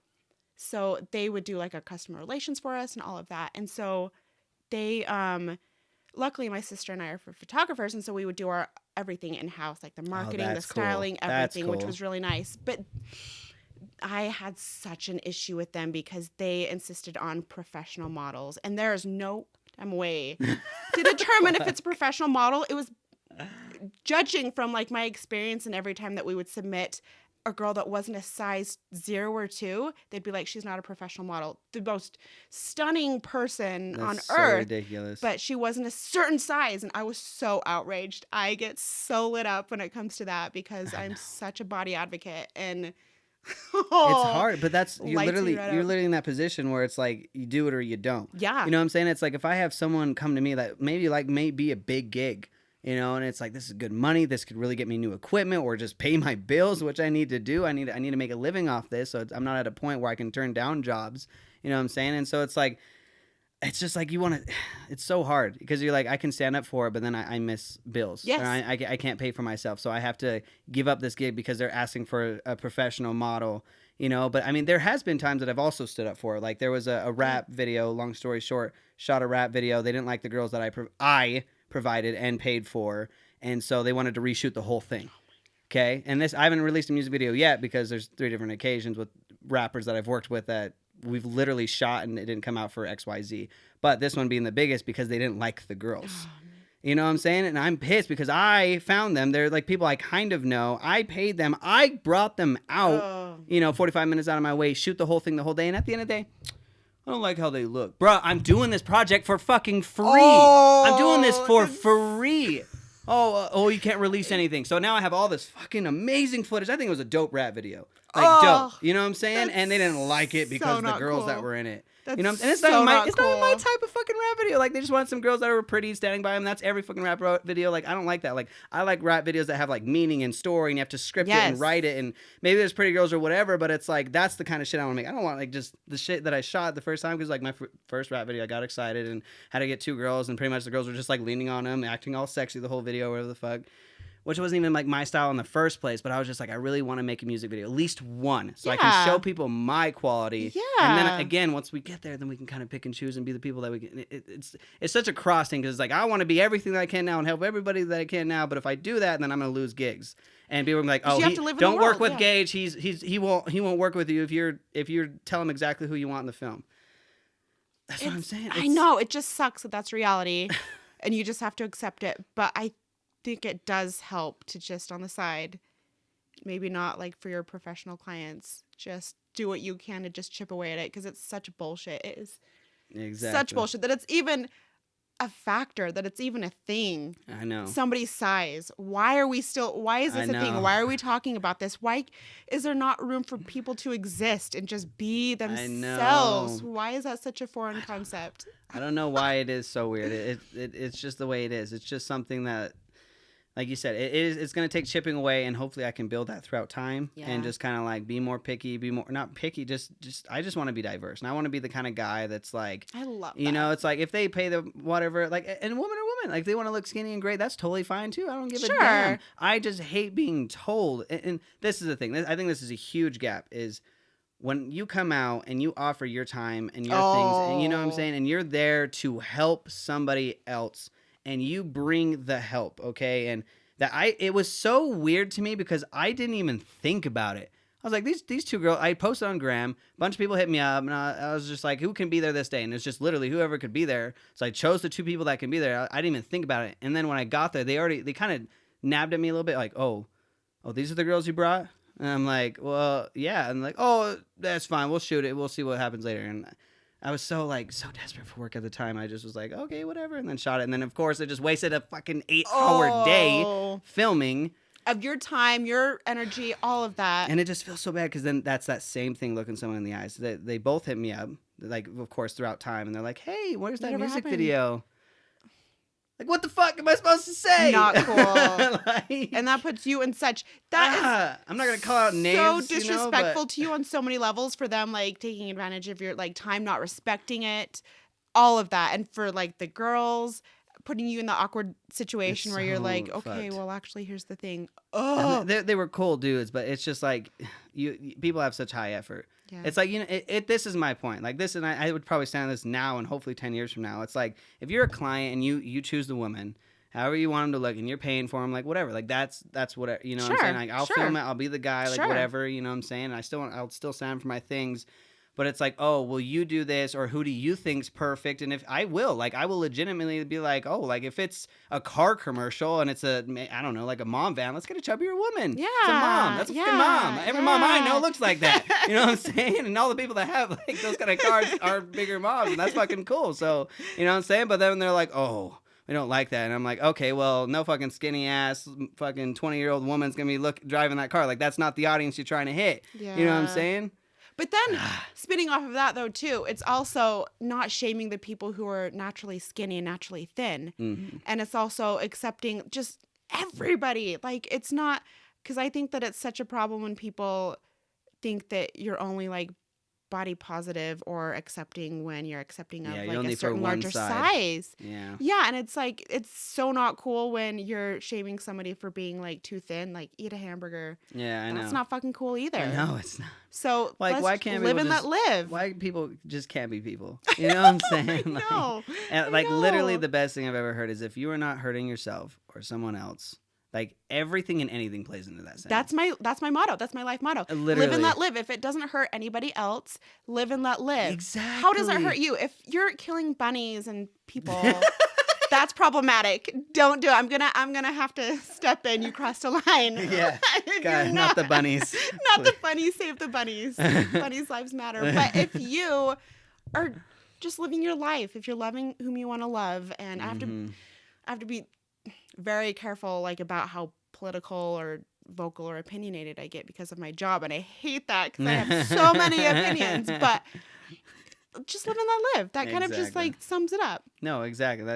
so they would do like a customer relations for us and all of that. And so they, luckily my sister and I are photographers. And so we would do our everything in-house, like the marketing, the styling, everything, which was really nice. But I had such an issue with them because they insisted on professional models, and there is no way to determine if it's a professional model. It was judging from like my experience, and every time that we would submit a girl that wasn't a size 0 or 2, they'd be like, she's not a professional model. The most stunning person on earth. Ridiculous. But she wasn't a certain size, and I was so outraged. I get so lit up when it comes to that because I'm such a body advocate, and it's hard, but you're literally in that position where it's like you do it or you don't. Yeah. You know what I'm saying? It's like if I have someone come to me that may be a big gig, you know, and it's like, this is good money, this could really get me new equipment or just pay my bills, which I need to do. I need to make a living off this, so I'm not at a point where I can turn down jobs. You know what I'm saying? And so it's like, it's just like it's so hard because you're like, I can stand up for it, but then I miss bills. Yes. Or I can't pay for myself. So I have to give up this gig because they're asking for a professional model, you know? But I mean, there has been times that I've also stood up for it. Like there was a rap video, long story short, shot a rap video. They didn't like the girls that I provided and paid for. And so they wanted to reshoot the whole thing. Okay. And I haven't released a music video yet because there's 3 different occasions with rappers that I've worked with that we've literally shot and it didn't come out for XYZ. But this one being the biggest because they didn't like the girls. You know what I'm saying? And I'm pissed because I found them. They're like people I kind of know. I paid them. I brought them out, 45 minutes out of my way, shoot the whole thing the whole day. And at the end of the day, I don't like how they look. Bruh, I'm doing this project for fucking free. I'm doing this for free. Oh, you can't release anything. So now I have all this fucking amazing footage. I think it was a dope rap video. Like, dope. Oh, You know what I'm saying? And they didn't like it because so the not girls that cool. were in it. That's You know, and it's so not not it's not my cool. type of fucking rap video. Like, they just want some girls that are pretty standing by them. That's every fucking video. Like, I don't like that. Like, I like rap videos that have like meaning and story, and you have to script it and write it. And maybe there's pretty girls or whatever, but it's like that's the kind of shit I want to make. I don't want like just the shit that I shot the first time because like my first rap video, I got excited and had to get 2 girls, and pretty much the girls were just like leaning on them, acting all sexy the whole video, whatever the fuck. Which wasn't even like my style in the first place, but I was just like, I really want to make a music video, at least one, so I can show people my quality. Yeah. And then again, once we get there, then we can kind of pick and choose and be the people that we can. It's such a cross thing because it's like I want to be everything that I can now and help everybody that I can now, but if I do that, then I'm gonna lose gigs. And people are like, oh, don't work with Gage. He won't work with you if you're tell him exactly who you want in the film. That's what I'm saying. I know it just sucks that's reality, and you just have to accept it. But I think it does help to just on the side, maybe not like for your professional clients, just do what you can to just chip away at it because it's such bullshit. It is such bullshit that it's even a factor, that it's even a thing. I know. Somebody's size. Why is this a thing? Why are we talking about this? Why is there not room for people to exist and just be themselves? Why is that such a foreign concept? I don't know why it is so weird. It's just the way it is. It's just something that, like you said, it's going to take chipping away, and hopefully I can build that throughout time and just kind of like be more picky, not picky, just I just want to be diverse. And I want to be the kind of guy that's like, I love that. You know, it's like if they pay the whatever, like, and woman or woman, like if they want to look skinny and great, that's totally fine too. I don't give a damn. I just hate being told. And this is the thing. I think this is a huge gap is when you come out and you offer your time and your things, and you know what I'm saying? And you're there to help somebody else. And you bring the help, okay? And it was so weird to me because I didn't even think about it. I was like, these 2 girls, I posted on Gram, a bunch of people hit me up, and I was just like, who can be there this day? And it's just literally whoever could be there. So I chose the 2 people that can be there. I didn't even think about it. And then when I got there, they kind of nabbed at me a little bit, like, oh, these are the girls you brought? And I'm like, well, yeah. And like, oh, that's fine. We'll shoot it. We'll see what happens later. And I was so desperate for work at the time. I just was like, okay, whatever, and then shot it. And then of course I just wasted a fucking 8-hour day filming of your time, your energy, all of that. And it just feels so bad because then that's that same thing looking someone in the eyes. They both hit me up, like of course throughout time, and they're like, hey, where's that music video? Like, what the fuck am I supposed to say? Not cool. And that puts you in such... I'm not going to call out names, so disrespectful to you on so many levels for them, like, taking advantage of your, like, time, not respecting it, all of that. And for, like, the girls, putting you in the awkward situation where you're like, okay, well, actually, here's the thing. Oh, they were cool dudes, but it's just like, people have such high effort. Yeah. It's like, you know, this is my point. Like this, and I would probably stand on this now and hopefully 10 years from now. It's like, if you're a client and you choose the woman, however you want them to look, and you're paying for them, like whatever, like that's whatever, you know what I'm saying? Like I'll film it, I'll be the guy, like whatever, you know what I'm saying? And I'll still stand for my things. But it's like, oh, will you do this? Or who do you think's perfect? And if I will legitimately be like, oh, like if it's a car commercial and it's I don't know, like a mom van, let's get a chubbier woman. Yeah. It's a mom. That's a fucking mom. Every mom I know looks like that. You know what I'm saying? And all the people that have like those kind of cars are bigger moms, and that's fucking cool. So, you know what I'm saying? But then they're like, oh, we don't like that. And I'm like, okay, well, no fucking skinny ass fucking 20-year-old woman's going to be driving that car. Like that's not the audience you're trying to hit. Yeah. You know what I'm saying? But then, spinning off of that, though, too, it's also not shaming the people who are naturally skinny and naturally thin. Mm-hmm. And it's also accepting just everybody. Like, it's not... Because I think that it's such a problem when people think that you're only, like, body positive or accepting when you're accepting of, like, a certain larger size. Yeah. Yeah, and it's, like, it's so not cool when you're shaming somebody for being, like, too thin. Like, eat a hamburger. Yeah, I know. That's not fucking cool either. No, it's not. So, like, why can't live and let live? Why people just can't be people? You know what I'm saying? No. Like literally the best thing I've ever heard is if you are not hurting yourself or someone else, like everything and anything plays into that sentence. That's my motto. That's my life motto. Literally. Live and let live. If it doesn't hurt anybody else, live and let live. Exactly. How does it hurt you? If you're killing bunnies and people, that's problematic. Don't do it. I'm gonna have to step in. You crossed a line. Yeah. God, not the bunnies. Not the bunnies. Save the bunnies. Bunnies' lives matter. But if you are just living your life, if you're loving whom you want to love, and I have to be very careful, like, about how political or vocal or opinionated I get because of my job, and I hate that because I have so many opinions. But just live and let live. That kind of just like sums it up. No, exactly.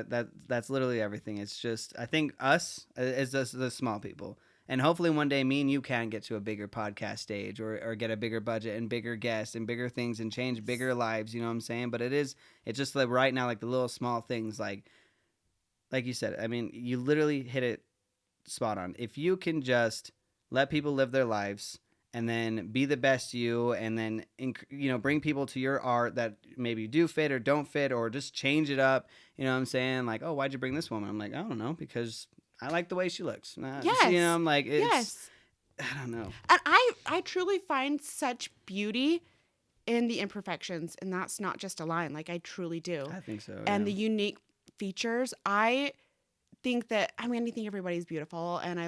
That's literally everything. It's just, I think us is just the small people. And hopefully one day me and you can get to a bigger podcast stage or get a bigger budget and bigger guests and bigger things and change bigger lives, you know what I'm saying? But it's just like right now, like the little small things, like you said, I mean, you literally hit it spot on. If you can just let people live their lives and then be the best you, and then, bring people to your art that maybe do fit or don't fit, or just change it up, you know what I'm saying? Like, oh, why'd you bring this woman? I'm like, I don't know, because I like the way she looks. Yes. You know, I'm like, yes. I don't know. And I truly find such beauty in the imperfections, and that's not just a line. Like, I truly do. I think so. And the unique features, I think that, I think everybody's beautiful, and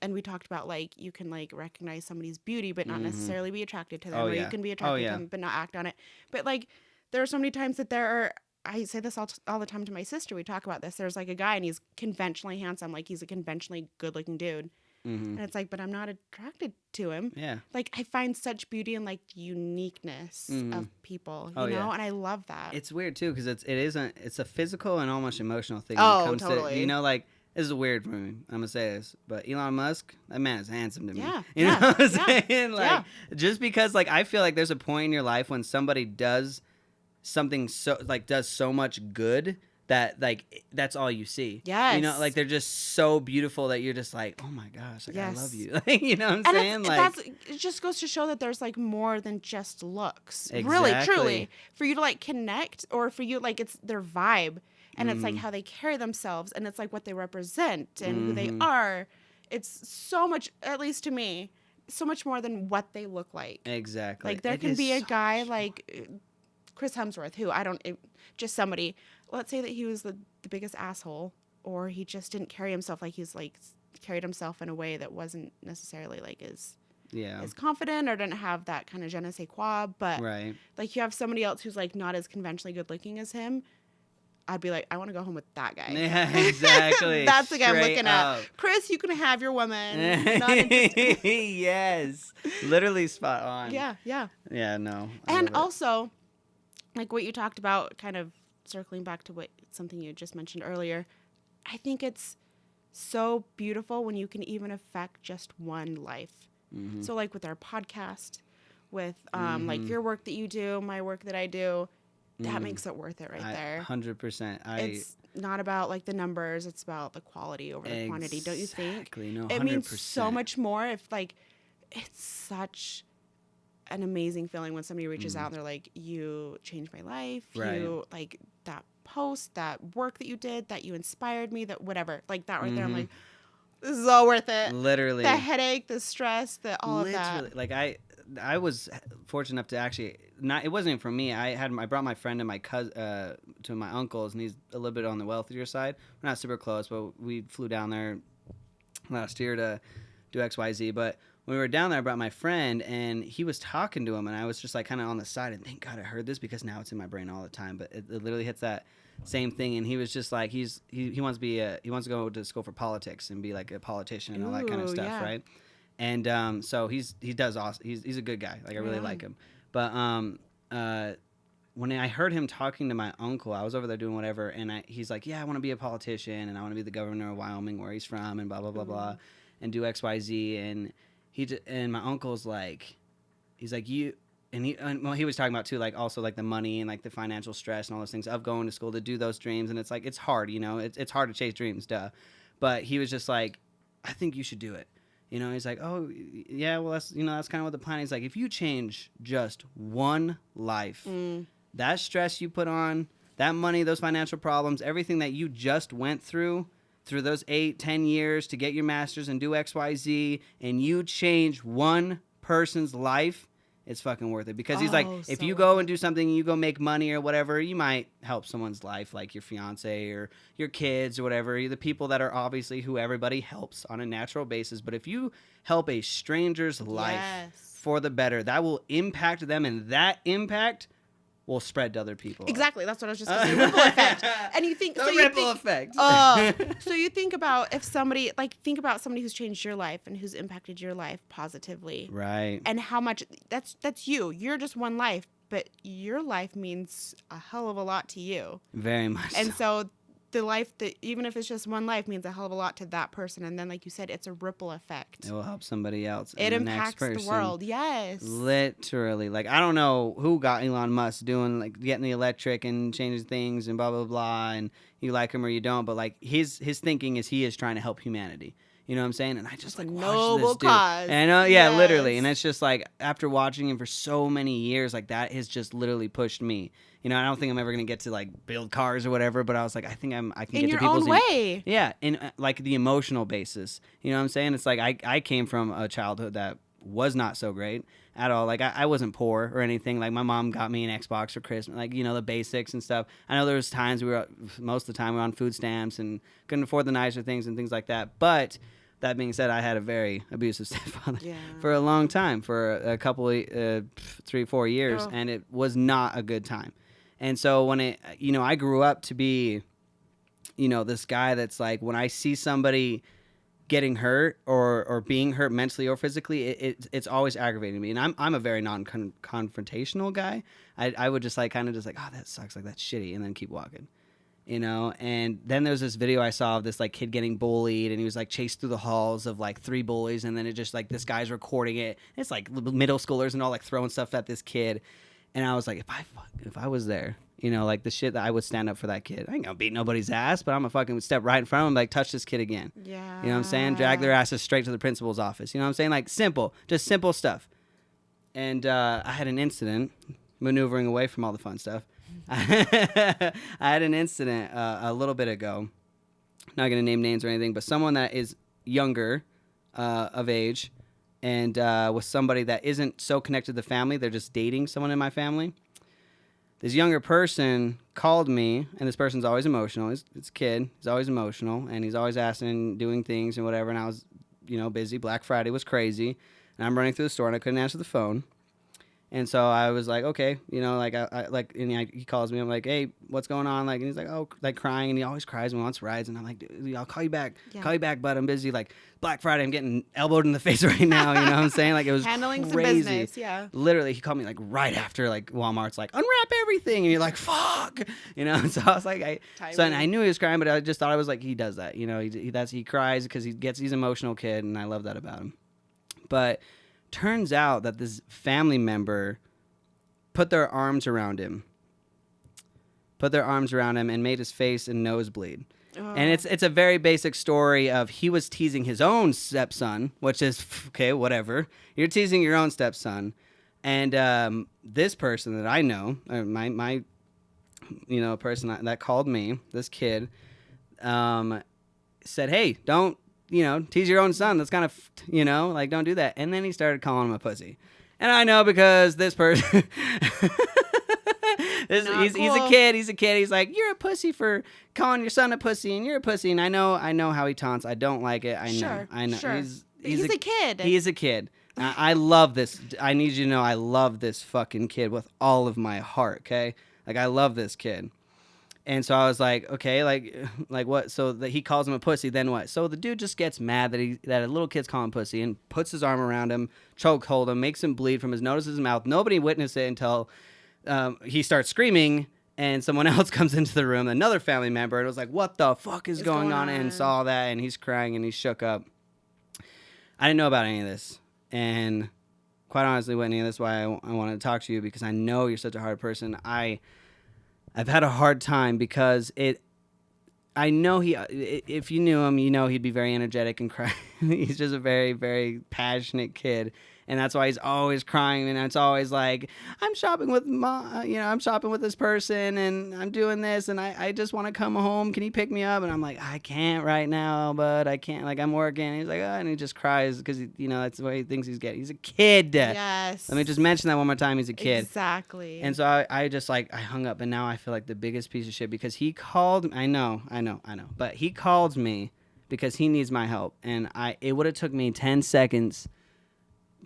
and we talked about, like, you can, like, recognize somebody's beauty but not necessarily be attracted to them, or you can be attracted to them but not act on it. But, like, there are so many times that I say this all the time to my sister. We talk about this. There's, like, a guy, and he's conventionally handsome, like, he's a conventionally good-looking dude. And it's like, but I'm not attracted to him. Yeah. Like, I find such beauty in, like, the uniqueness of people, you know? And I love that. It's weird, too, because it's a physical and almost emotional thing. Oh, when it comes totally. To, like, this is weird for me. I'm going to say this, but Elon Musk, that man is handsome to me. Yeah. You know what I'm saying? Like, just because, like, I feel like there's a point in your life when somebody does something does so much good that, like, that's all you see. Yes. You know, like, they're just so beautiful that you're just like, oh my gosh, like, I love you. You know what I'm saying? Like, it just goes to show that there's, like, more than just looks. Exactly. Really, truly. For you to, like, connect, or for you, like, it's their vibe, and it's, like, how they carry themselves, and it's, like, what they represent and who they are. It's so much, at least to me, so much more than what they look like. Exactly. Like, there can be a guy like Chris Hemsworth, who just somebody, let's say that he was the biggest asshole, or he just didn't carry himself like he's, like, carried himself in a way that wasn't necessarily, like, as confident, or didn't have that kind of je ne sais quoi. But like, you have somebody else who's, like, not as conventionally good looking as him, I'd be like, I want to go home with that guy. Yeah, exactly. That's the guy I'm looking up. at. Chris, you can have your woman. Not interested. Yes. Literally spot on. Yeah. Yeah, no. And also, like what you talked about, kind of circling back to something you just mentioned earlier, I think it's so beautiful when you can even affect just one life. So, like, with our podcast, with like your work that you do, my work that I do, that makes it worth it there. 100%. It's not about, like, the numbers. It's about the quality over the quantity, don't you think? Exactly. No, 100%. It means so much more if, like, it's such an amazing feeling when somebody reaches out and they're like, you changed my life. Right. You, like, that post, that work that you did, that you inspired me, that whatever. Like, that right there, I'm like, this is all worth it. Literally. The headache, the stress, all of that. Like, I was fortunate enough to actually it wasn't even for me. I brought my friend and my cousin to my uncle's, and he's a little bit on the wealthier side. We're not super close, but we flew down there last year to do XYZ. But when we were down there, I brought my friend, and he was talking to him, and I was just, like, kind of on the side, and thank God I heard this, because now it's in my brain all the time. But it literally hits that same thing, and he was just like, he wants to go to school for politics and be, like, a politician and all that kind of stuff, right? And so he does awesome. He's a good guy. Like, I really like him. But when I heard him talking to my uncle, I was over there doing whatever, and he's like, yeah, I want to be a politician, and I want to be the governor of Wyoming, where he's from, and blah blah blah blah, and do XYZ. And my uncle's like, he's like, he was talking about too, like, also, like, the money and, like, the financial stress and all those things of going to school to do those dreams, and it's like, it's hard, you know, it's hard to chase dreams, duh. But he was just like, I think you should do it. You know, he's like, oh, yeah, well, that's kind of what the plan is. Like, if you change just one life, that stress you put on, that money, those financial problems, everything that you just went through those 8-10 years to get your master's and do XYZ, and you change one person's life, it's fucking worth it. Because he's like, if you go and do something, you go make money or whatever, you might help someone's life, like your fiance or your kids or whatever, the people that are obviously who everybody helps on a natural basis. But if you help a stranger's life for the better, that will impact them, and that impact will spread to other people. Exactly. That's what I was just going to say. Ripple effect. And you think the ripple effect. So you think about if somebody think about somebody who's changed your life and who's impacted your life positively. Right. And how much that's you. You're just one life, but your life means a hell of a lot to you. Very much. And so the life that even if it's just one life means a hell of a lot to that person, and then like you said, it's a ripple effect. It will help somebody else. It and impacts the next person. the world. Yes, literally. Like, I don't know who got Elon Musk doing like getting the electric and changing things and blah blah blah, and you like him or you don't, but like his thinking is he is trying to help humanity. You know what I'm saying? And I just it's like a watch noble this dude. cause. And I know, yeah, Yes. literally. And it's just like after watching him for so many years, like that has just literally pushed me. You know, I don't think I'm ever gonna get to like build cars or whatever, but I was like, I think I can in get your to people's own way. Yeah, in like the emotional basis. You know what I'm saying? It's like I came from a childhood that was not so great at all. Like I wasn't poor or anything. Like my mom got me an Xbox for Christmas, like, you know, the basics and stuff. I know there was times most of the time we were on food stamps and couldn't afford the nicer things and things like that. But that being said, I had a very abusive stepfather for a long time, for a couple of 3-4 years, and it was not a good time. And so when I grew up to be, this guy that's like, when I see somebody getting hurt or being hurt mentally or physically, it's always aggravating me. And I'm a very non-confrontational guy. I would just like kind of just like, oh, that sucks, like that's shitty, and then keep walking. And then there's this video I saw of this like kid getting bullied, and he was like chased through the halls of like 3 bullies, and then it just like this guy's recording it. It's like middle schoolers and all like throwing stuff at this kid, and I was like, if I was there, like the shit that I would stand up for that kid. I ain't gonna beat nobody's ass, but I'm gonna fucking step right in front of him, like touch this kid again. Yeah. You know what I'm saying? Drag their asses straight to the principal's office. You know what I'm saying? Like just simple stuff. And I had an incident, maneuvering away from all the fun stuff. I had an incident a little bit ago. Not going to name names or anything, but someone that is younger of age and with somebody that isn't so connected to the family. They're just dating someone in my family. This younger person called me, and this person's always emotional. It's a kid. He's always emotional, and he's always asking, doing things and whatever. And I was, busy. Black Friday was crazy, and I'm running through the store, and I couldn't answer the phone. And so I was like, okay, he calls me. I'm like, hey, what's going on? Like, and he's like, oh, like crying. And he always cries when he wants rides. And I'm like, dude, I'll call you back. Yeah. Call you back, bud. I'm busy. Like, Black Friday, I'm getting elbowed in the face right now. You know what I'm saying? Like, it was handling crazy. Some business, yeah. Literally, he called me like right after like Walmart's like, unwrap everything. And you're like, fuck. And so I was like, and I knew he was crying, but I just thought I was like, he does that. He cries because he's an emotional kid. And I love that about him. But turns out that this family member put their arms around him and made his face and nose bleed. Oh. And it's a very basic story of he was teasing his own stepson, which is, okay, whatever. You're teasing your own stepson. And this person that I know, my person that called me, this kid, said, hey, don't, tease your own son. That's kind of, like, don't do that. And then he started calling him a pussy. And I know because this person, he's a kid. He's a kid. He's like, you're a pussy for calling your son a pussy, and you're a pussy. And I know how he taunts. I don't like it. I know. Sure. He's a kid. He is a kid. I love this. I need you to know I love this fucking kid with all of my heart. Okay, like I love this kid. And so I was like, okay, like what? So that he calls him a pussy, then what? So the dude just gets mad that a little kid's calling him pussy and puts his arm around him, chokehold him, makes him bleed from his nose to his mouth. Nobody witnessed it until he starts screaming, and someone else comes into the room, another family member, and was like, what the fuck is going on? And saw that, and he's crying, and he's shook up. I didn't know about any of this. And quite honestly, Whitney, that's why I wanted to talk to you, because I know you're such a hard person. I've had a hard time because I know if you knew him, he'd be very energetic and cry. He's just a very, very passionate kid. And that's why he's always crying. And it's always like, I'm shopping with I'm shopping with this person and I'm doing this. And I just want to come home. Can you pick me up? And I'm like, I can't right now, bud. I can't. Like, I'm working. And he's like, oh, and he just cries because, that's the way he thinks he's getting. He's a kid. Yes. Let me just mention that one more time. He's a kid. Exactly. And so I just I hung up. And now I feel like the biggest piece of shit because he called. I know. But he called me because he needs my help. And it would have took me 10 seconds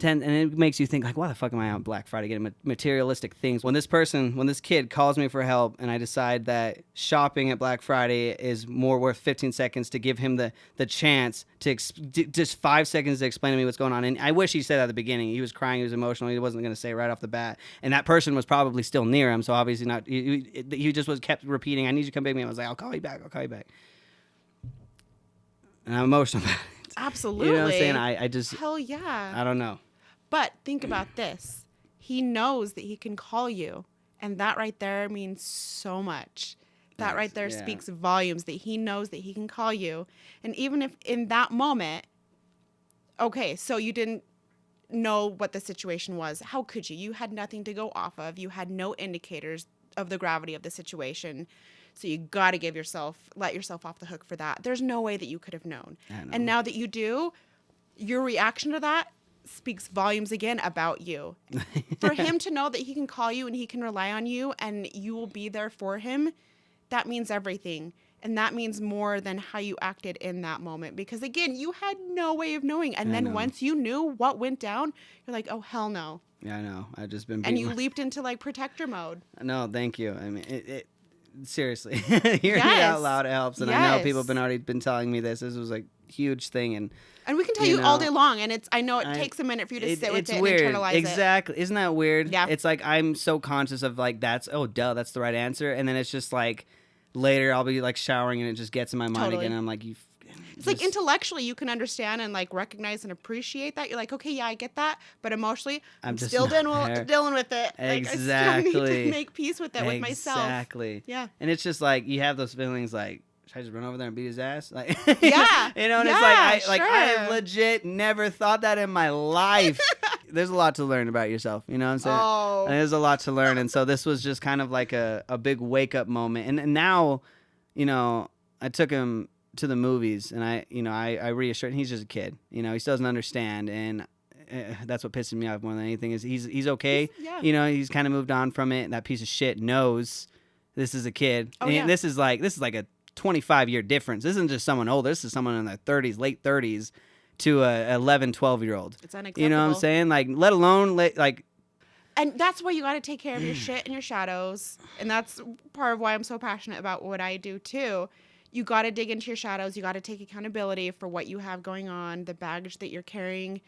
and it makes you think like, why the fuck am I on Black Friday getting materialistic things when this kid calls me for help and I decide that shopping at Black Friday is more worth 15 seconds to give him the chance to just 5 seconds to explain to me what's going on. And I wish he said at the beginning. He was crying, he was emotional, he wasn't going to say it right off the bat, and that person was probably still near him, so obviously not. He just was kept repeating, I need you to come pick me up. I was like, I'll call you back, and I'm emotional about it. Absolutely. You know what I'm saying? I just, hell yeah. I don't know. But think about this. He knows that he can call you. And that right there means so much. That right there speaks volumes, that he knows that he can call you. And even if in that moment, okay, so you didn't know what the situation was. How could you? You had nothing to go off of. You had no indicators of the gravity of the situation. So you got to let yourself off the hook for that. There's no way that you could have known. And now that you do, your reaction to that speaks volumes again about you. For him to know that he can call you and he can rely on you and you will be there for him, that means everything. And that means more than how you acted in that moment. Because again, you had no way of knowing. And then once you knew what went down, you're like, oh, hell no. Yeah, I know. I've just been and you leaped into like protector mode. No, thank you. I mean, it seriously, hearing it out loud helps. And I know people have already been telling me this. This was a huge thing. And we can tell you all day long, and I know it takes a minute for you to sit with it weird. And internalize it. Exactly. Isn't that weird? Yeah. It's like I'm so conscious of like that's the right answer, and then it's just like later I'll be like showering and it just gets in my mind again. And I'm like, it's like intellectually you can understand and like recognize and appreciate that. You're like, okay, yeah, I get that, but emotionally I'm still dealing with it. Exactly. Like, I still need to make peace with it with myself. Exactly. Yeah. And it's just like you have those feelings like, should I just run over there and beat his ass? Like, yeah. You know, and it's like I have legit never thought that in my life. There's a lot to learn about yourself, you know what I'm saying? Oh. And there's a lot to learn, and so this was just kind of like a big wake up moment. And now, you know, I took him to the movies, and I reassured him he's just a kid. You know, he still doesn't understand, and that's what pisses me off more than anything is he's okay. You know, he's kind of moved on from it. And that piece of shit knows this is a kid. Oh, and yeah. This is like a 25-year difference. This isn't just someone older. This is someone in their 30s, late 30s, to a 11, 12-year-old. It's unacceptable. You know what I'm saying? Like, let alone like. And that's why you got to take care of your shit and your shadows. And that's part of why I'm so passionate about what I do too. You got to dig into your shadows. You got to take accountability for what you have going on, the baggage that you're carrying.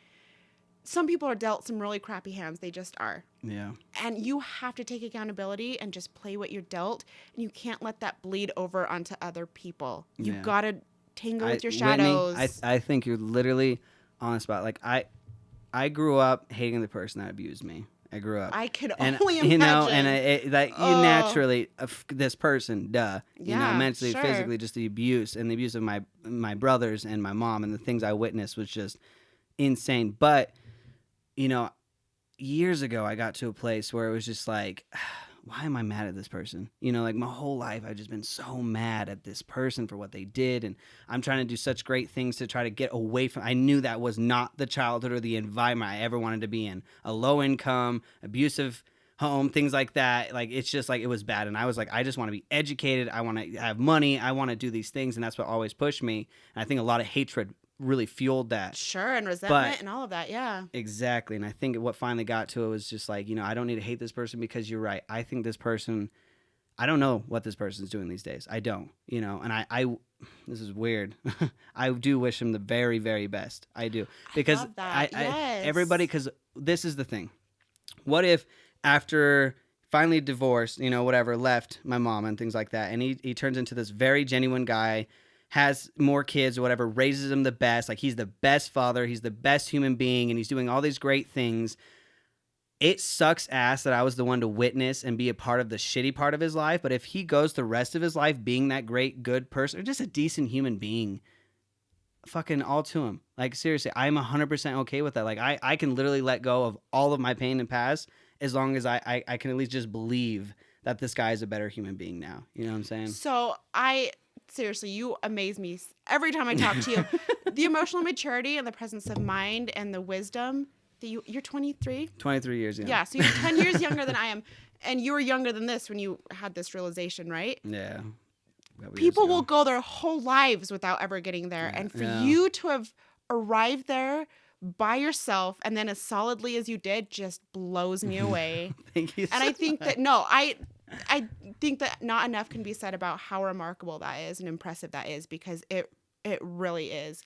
Some people are dealt some really crappy hands. They just are. Yeah. And you have to take accountability and just play what you're dealt. And you can't let that bleed over onto other people. You got to tangle with your shadows. Whitney, I think you're literally on the spot. Like, I grew up hating the person that abused me. I grew up. I could only imagine. You know, and you naturally, this person, you know, mentally, sure. physically, just the abuse and the abuse of my brothers and my mom and the things I witnessed was just insane. But, you know, years ago, I got to a place where it was just like, why am I mad at this person? You know, like my whole life, I've just been so mad at this person for what they did. And I'm trying to do such great things to try to get away from. I knew that was not the childhood or the environment I ever wanted to be in. A low income, abusive home, things like that. Like, it's just like, it was bad. And I was like, I just want to be educated. I want to have money. I want to do these things. And that's what always pushed me. And I think a lot of hatred really fueled that. Sure, and resentment and all of that, yeah. Exactly. And I think what finally got to it was just like, you know, I don't need to hate this person because you're right. I think this person, I don't know what this person's doing these days. I don't, you know, and I this is weird. I do wish him the very, very best. I do. Because I love that. Yes. Everybody, because this is the thing. What if after finally divorced, you know, whatever, left my mom and things like that, and he turns into this very genuine guy, has more kids or whatever, raises them the best, like he's the best father, he's the best human being, and he's doing all these great things. It sucks ass that I was the one to witness and be a part of the shitty part of his life, but if he goes the rest of his life being that great, good person, or just a decent human being, fucking all to him. Like, seriously, I'm 100% okay with that. Like, I can literally let go of all of my pain and past as long as I can at least just believe that this guy is a better human being now. You know what I'm saying? So seriously, you amaze me every time I talk to you. The emotional maturity and the presence of mind and the wisdom that you're 23? 23 years, yeah. Yeah, so you're 10 years younger than I am. And you were younger than this when you had this realization, right? Yeah. People will go their whole lives without ever getting there. Yeah, and for you to have arrived there by yourself and then as solidly as you did just blows me away. Thank you. And so I think much. that no, I think that not enough can be said about how remarkable that is and impressive that is, because it really is.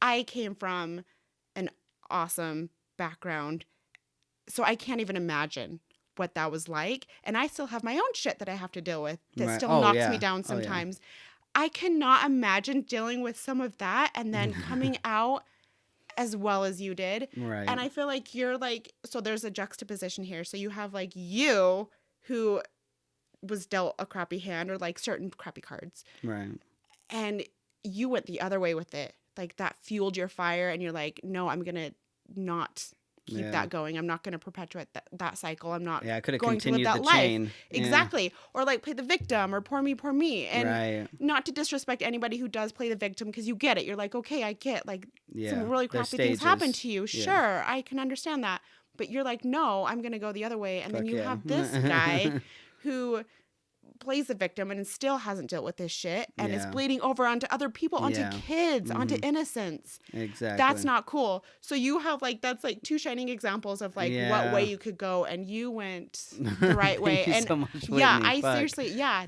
I came from an awesome background, so I can't even imagine what that was like. And I still have my own shit that I have to deal with that Right. still Oh, knocks yeah. me down Oh, yeah. sometimes. I cannot imagine dealing with some of that and then coming out as well as you did. Right. And I feel like you're like, so there's a juxtaposition here. So you have like you who was dealt a crappy hand or like certain crappy cards, Right. and you went the other way with it. Like that fueled your fire and you're like, no, I'm going to not keep Yeah. that going. I'm not going to perpetuate that cycle. I'm not Yeah, I could have going to live continued that the life. chain. Yeah. Exactly. Or like play the victim or poor me. And Right. not to disrespect anybody who does play the victim, because you get it. You're like, okay, I get like Yeah. some really There's crappy things happen stages. to you. Yeah. Sure, I can understand that. But you're like, no, I'm going to go the other way. And then Fuck you yeah. have this guy who plays the victim and still hasn't dealt with this shit and is Yeah. bleeding over onto other people, onto Yeah. kids, onto innocents. Exactly. That's not cool. So you have like, that's like two shining examples of like what way you could go, and you went the right way. Thank you And so much, yeah, Whitney. I Fuck. seriously, yeah,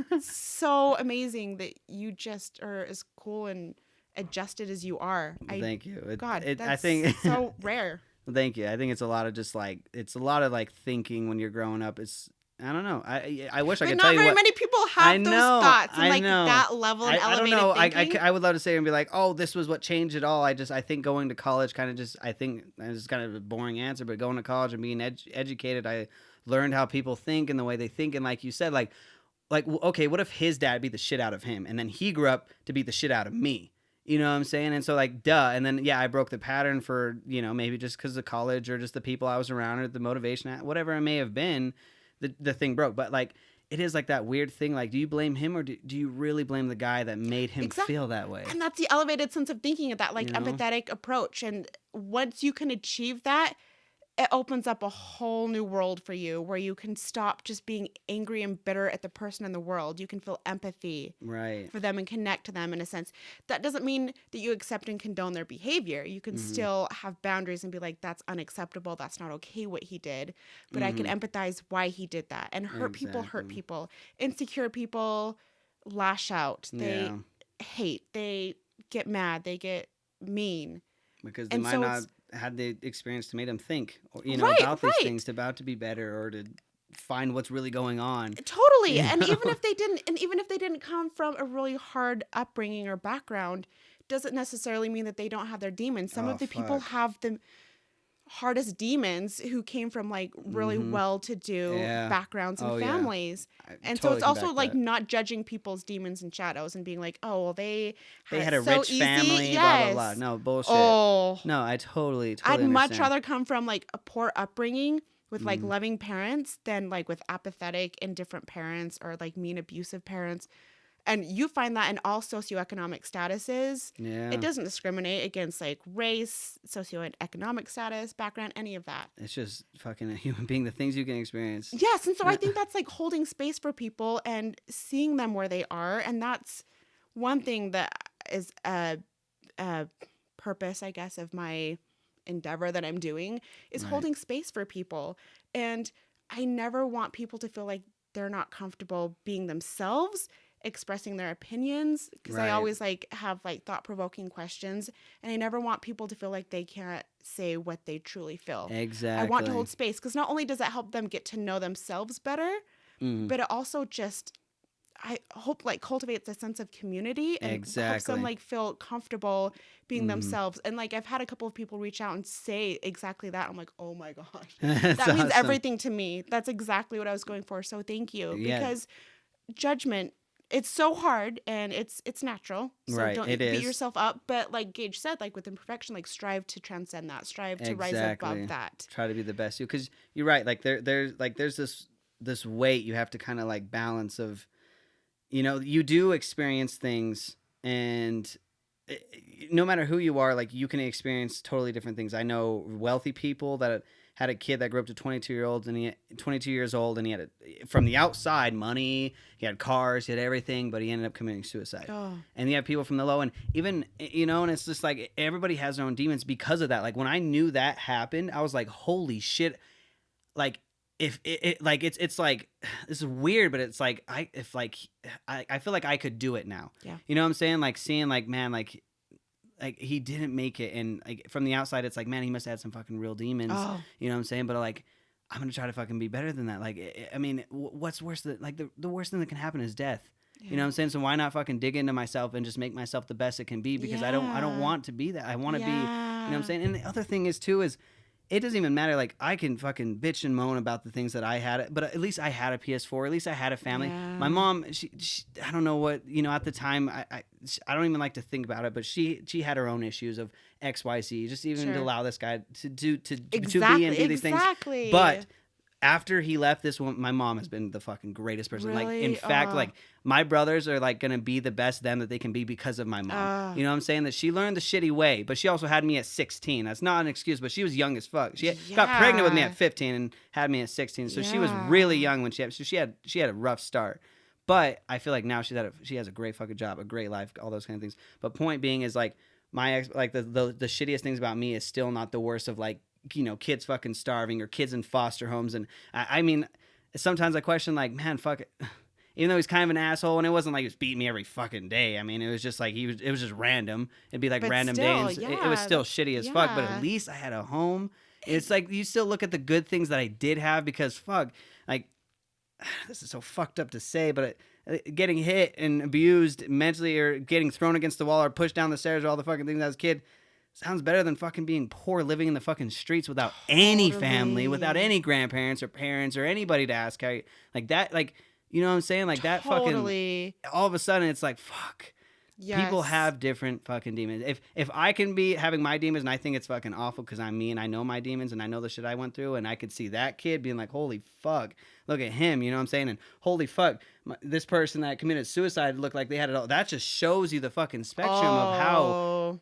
that's so amazing that you just are as cool and adjusted as you are. Thank you. God, I that's think so rare. Thank you. I think it's a lot of just like like thinking when you're growing up. It's I don't know. I wish I But could not tell you very what. many people I have those know. thoughts and I like know. that level of I don't elevated know. thinking. I would love to say and be like, oh, this was what changed it all. I think going to college kind of just I think it's kind of a boring answer, but going to college and being educated, I learned how people think and the way they think, and like you said, like okay, what if his dad beat the shit out of him, and then he grew up to beat the shit out of me? You know what I'm saying? And so like, duh. And then, yeah, I broke the pattern for, maybe just because of college or just the people I was around or the motivation, whatever it may have been, the thing broke. But like, it is like that weird thing. Like, do you blame him or do you really blame the guy that made him feel that way? And that's the elevated sense of thinking of that, like You know? empathetic approach. And once you can achieve that, it opens up a whole new world for you where you can stop just being angry and bitter at the person in the world. You can feel empathy Right. for them and connect to them in a sense. That doesn't mean that you accept and condone their behavior. You can still have boundaries and be like, that's unacceptable. That's not okay what he did. But I can empathize why he did that. And hurt people hurt people. Insecure people lash out. They hate. They get mad. They get mean. Because they And might so not it's- had the experience to make them think, or, Right, about these right. things, about to be better or to find what's really going on. Totally. You And know? even if they didn't come from a really hard upbringing or background, doesn't necessarily mean that they don't have their demons. Some of the people fuck. have the hardest demons who came from like really well-to-do Yeah. backgrounds and Oh, yeah. families. I And totally so it's can also back like that. not judging people's demons and shadows and being like, oh, well, they Had it a so rich easy. family, Yes. blah, blah, blah. No, bullshit. Oh, No, I totally I'd much understand. rather come from like a poor upbringing with like loving parents than like with apathetic, indifferent parents or like mean, abusive parents. And you find that in all socioeconomic statuses. Yeah. It doesn't discriminate against like race, socioeconomic status, background, any of that. It's just fucking a human being, the things you can experience. Yes. And so I think that's like holding space for people and seeing them where they are. And that's one thing that is a purpose, I guess, of my endeavor that I'm doing is Right. holding space for people. And I never want people to feel like they're not comfortable being themselves, expressing their opinions, because I Right. always like have like thought-provoking questions, and I never want people to feel like they can't say what they truly feel. Exactly. I want to hold space because not only does it help them get to know themselves better, but it also just, I hope, like cultivates a sense of community and helps Exactly. them like feel comfortable being themselves. And like I've had a couple of people reach out and say exactly that. I'm like, oh my gosh, That's that means awesome. everything to me. That's exactly what I was going for. So thank you. Yeah. Because judgment, it's so hard and it's natural. So Right, don't it beat is. yourself up. But like Gage said, like with imperfection, like strive to transcend that, strive to rise Exactly. above that. Try to be the best you, because you're right. Like there's this weight you have to kind of like balance of, you do experience things, and no matter who you are, like you can experience totally different things. I know wealthy people that had a kid that grew up to 22 years old, and he had from the outside money, he had cars, he had everything, but he ended up committing suicide. Oh. And you have people from the low, and even, and it's just like everybody has their own demons because of that. Like when I knew that happened, I was like, holy shit. Like if it like it's like, this is weird, but it's like I feel like I could do it now. Yeah. You know what I'm saying? Like seeing like, man, like he didn't make it, and like from the outside it's like, man, he must have had some fucking real demons. Oh. You know what I'm saying? But like, I'm gonna try to fucking be better than that. Like, I mean, what's worse than like the worst thing that can happen is death. Yeah. You know what I'm saying? So why not fucking dig into myself and just make myself the best it can be? Because I don't want to be that. I want to be, you know what I'm saying? And the other thing is too is, it doesn't even matter. Like, I can fucking bitch and moan about the things that I had, but at least I had a PS4. At least I had a family. Yeah. My mom, she I don't know what, at the time, I don't even like to think about it, but she had her own issues of X, Y, Z, just even to allow this guy to be and do these things. But after he left, my mom has been the fucking greatest person. Really? Like, in fact, like, my brothers are like gonna be the best them that they can be because of my mom. You know what I'm saying? That she learned the shitty way, but she also had me at 16. That's not an excuse, but she was young as fuck. She got pregnant with me at 15 and had me at 16. So she was really young when she had a rough start. But I feel like now she has a great fucking job, a great life, all those kind of things. But point being is like the shittiest things about me is still not the worst of like, kids fucking starving or kids in foster homes. And I mean, sometimes I question like, man, fuck it. Even though he's kind of an asshole, and it wasn't like he was beating me every fucking day. I mean, it was just like it was just random. It'd be like but random still, days. Yeah, it was still shitty as fuck, but at least I had a home. It's like you still look at the good things that I did have, because fuck, like, this is so fucked up to say, but getting hit and abused mentally, or getting thrown against the wall, or pushed down the stairs, or all the fucking things as a kid, sounds better than fucking being poor, living in the fucking streets without any family, without any grandparents or parents or anybody to ask how you, like that, like, you know what I'm saying? Like that fucking, all of a sudden it's like, fuck. Yes. People have different fucking demons. If I can be having my demons, and I think it's fucking awful because I'm me and I know my demons and I know the shit I went through, and I could see that kid being like, holy fuck, look at him, you know what I'm saying? And holy fuck, this person that committed suicide looked like they had it all. That just shows you the fucking spectrum of how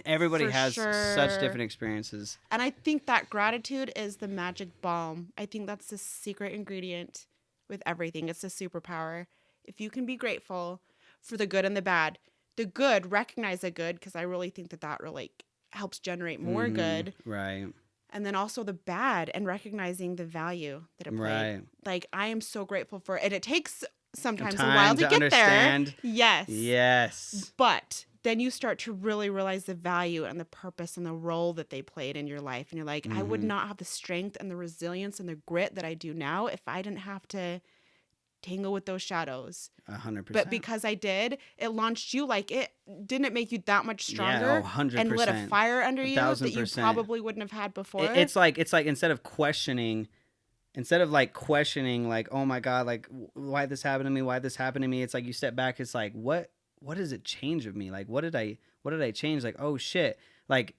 everybody has such different experiences. And I think that gratitude is the magic balm. I think that's the secret ingredient with everything. It's a superpower. If you can be grateful for the good and the bad. The good, recognize the good, because I really think that really helps generate more good. Right. And then also the bad, and recognizing the value that it played. Right. Like, I am so grateful for it. And it takes sometimes a while to get understand. There. Yes. Yes. But then you start to really realize the value and the purpose and the role that they played in your life. And you're like, I would not have the strength and the resilience and the grit that I do now if I didn't have to tangle with those shadows. 100%. But because I did, it launched you. Like, it didn't make you that much stronger. Yeah, 100%. And lit a fire under you 1,000%. that you probably wouldn't have had before. It's like instead of like questioning like, oh my God, like why this happened to me, it's like you step back, it's like, what does it change of me? Like, what did I change? Like, oh shit, like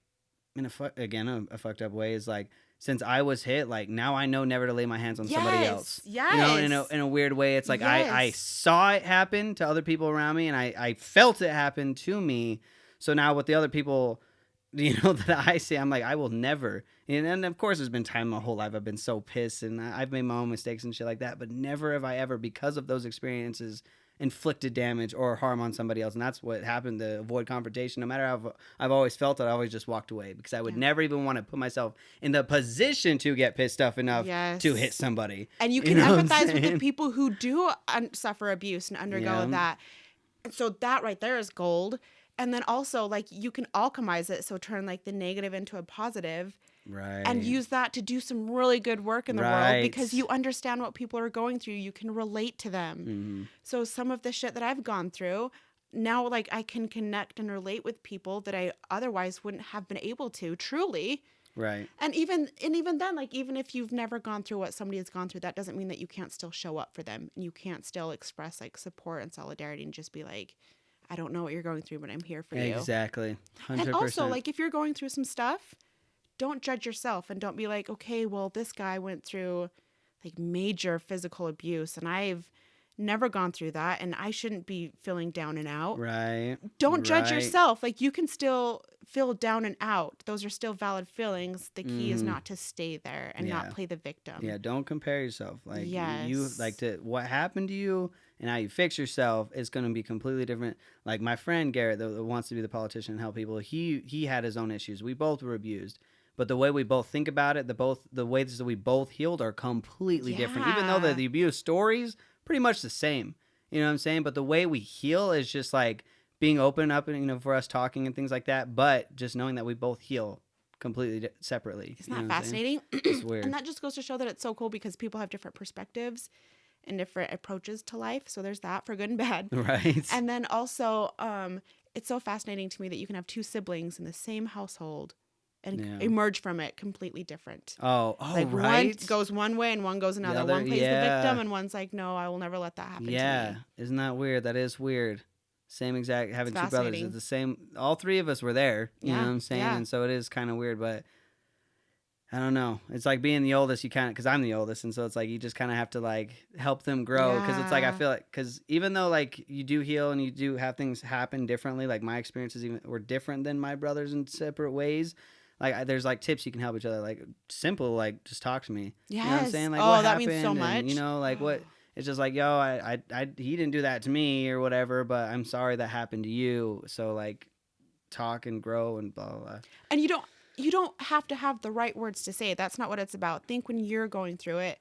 in a fucked up way is like, since I was hit, like now I know never to lay my hands on somebody else. Yes. You know, in a weird way, it's like I saw it happen to other people around me, and I felt it happen to me. So now with the other people, that I see, I'm like, I will never. And of course, there's been time my whole life I've been so pissed, and I've made my own mistakes and shit like that. But never have I ever, because of those experiences, inflicted damage or harm on somebody else. And that's what happened, to avoid confrontation. No matter how I've always felt it, I always just walked away, because I would never even want to put myself in the position to get pissed off enough to hit somebody. And you can empathize with the people who do suffer abuse and undergo that. And so that right there is gold. And then also, like, you can alchemize it, so turn like the negative into a positive. Right. And use that to do some really good work in the world, because you understand what people are going through. You can relate to them. Mm-hmm. So some of the shit that I've gone through, now, like, I can connect and relate with people that I otherwise wouldn't have been able to, truly. Right. And even then, like, even if you've never gone through what somebody has gone through, that doesn't mean that you can't still show up for them. And you can't still express, like, support and solidarity, and just be like, I don't know what you're going through, but I'm here for you. Exactly. 100%. And also, like, if you're going through some stuff, don't judge yourself, and don't be like, okay, well, this guy went through like major physical abuse, and I've never gone through that, and I shouldn't be feeling down and out. Right. Don't judge Right. yourself. Like, you can still feel down and out. Those are still valid feelings. The key is not to stay there and not play the victim. Yeah, don't compare yourself. Like you Yes. like to what happened to you and how you fix yourself is going to be completely different. Like my friend Garrett that wants to be the politician and help people, he had his own issues. We both were abused. But the way we both think about it, the ways that we both healed are completely different. Even though the abuse stories pretty much the same. You know what I'm saying? But the way we heal is just like being open up and, you know, for us talking and things like that. But just knowing that we both heal completely separately. Isn't that fascinating? It's weird. And that just goes to show that it's so cool because people have different perspectives and different approaches to life. So there's that for good and bad. Right. And then also, it's so fascinating to me that you can have two siblings in the same household and emerge from it completely different. Oh, like right. One goes one way and one goes another. One plays the victim and one's like, no, I will never let that happen to me. Yeah. Isn't that weird? That is weird. Same exact, having two brothers. It's the same. All three of us were there. You know what I'm saying? Yeah. And so it is kind of weird, but I don't know. It's like being the oldest, you kind of, because I'm the oldest. And so it's like you just kind of have to like help them grow. Because it's like, I feel like, because even though like you do heal and you do have things happen differently, like my experiences were different than my brothers in separate ways. Like there's like tips you can help each other, like simple, like just talk to me. Yes. You know what I'm saying? Like what that happened, means so much. And, you know, like what it's just like, yo, he didn't do that to me or whatever, but I'm sorry that happened to you. So like talk and grow and blah blah blah. And you don't have to have the right words to say it. That's not what it's about. Think when you're going through it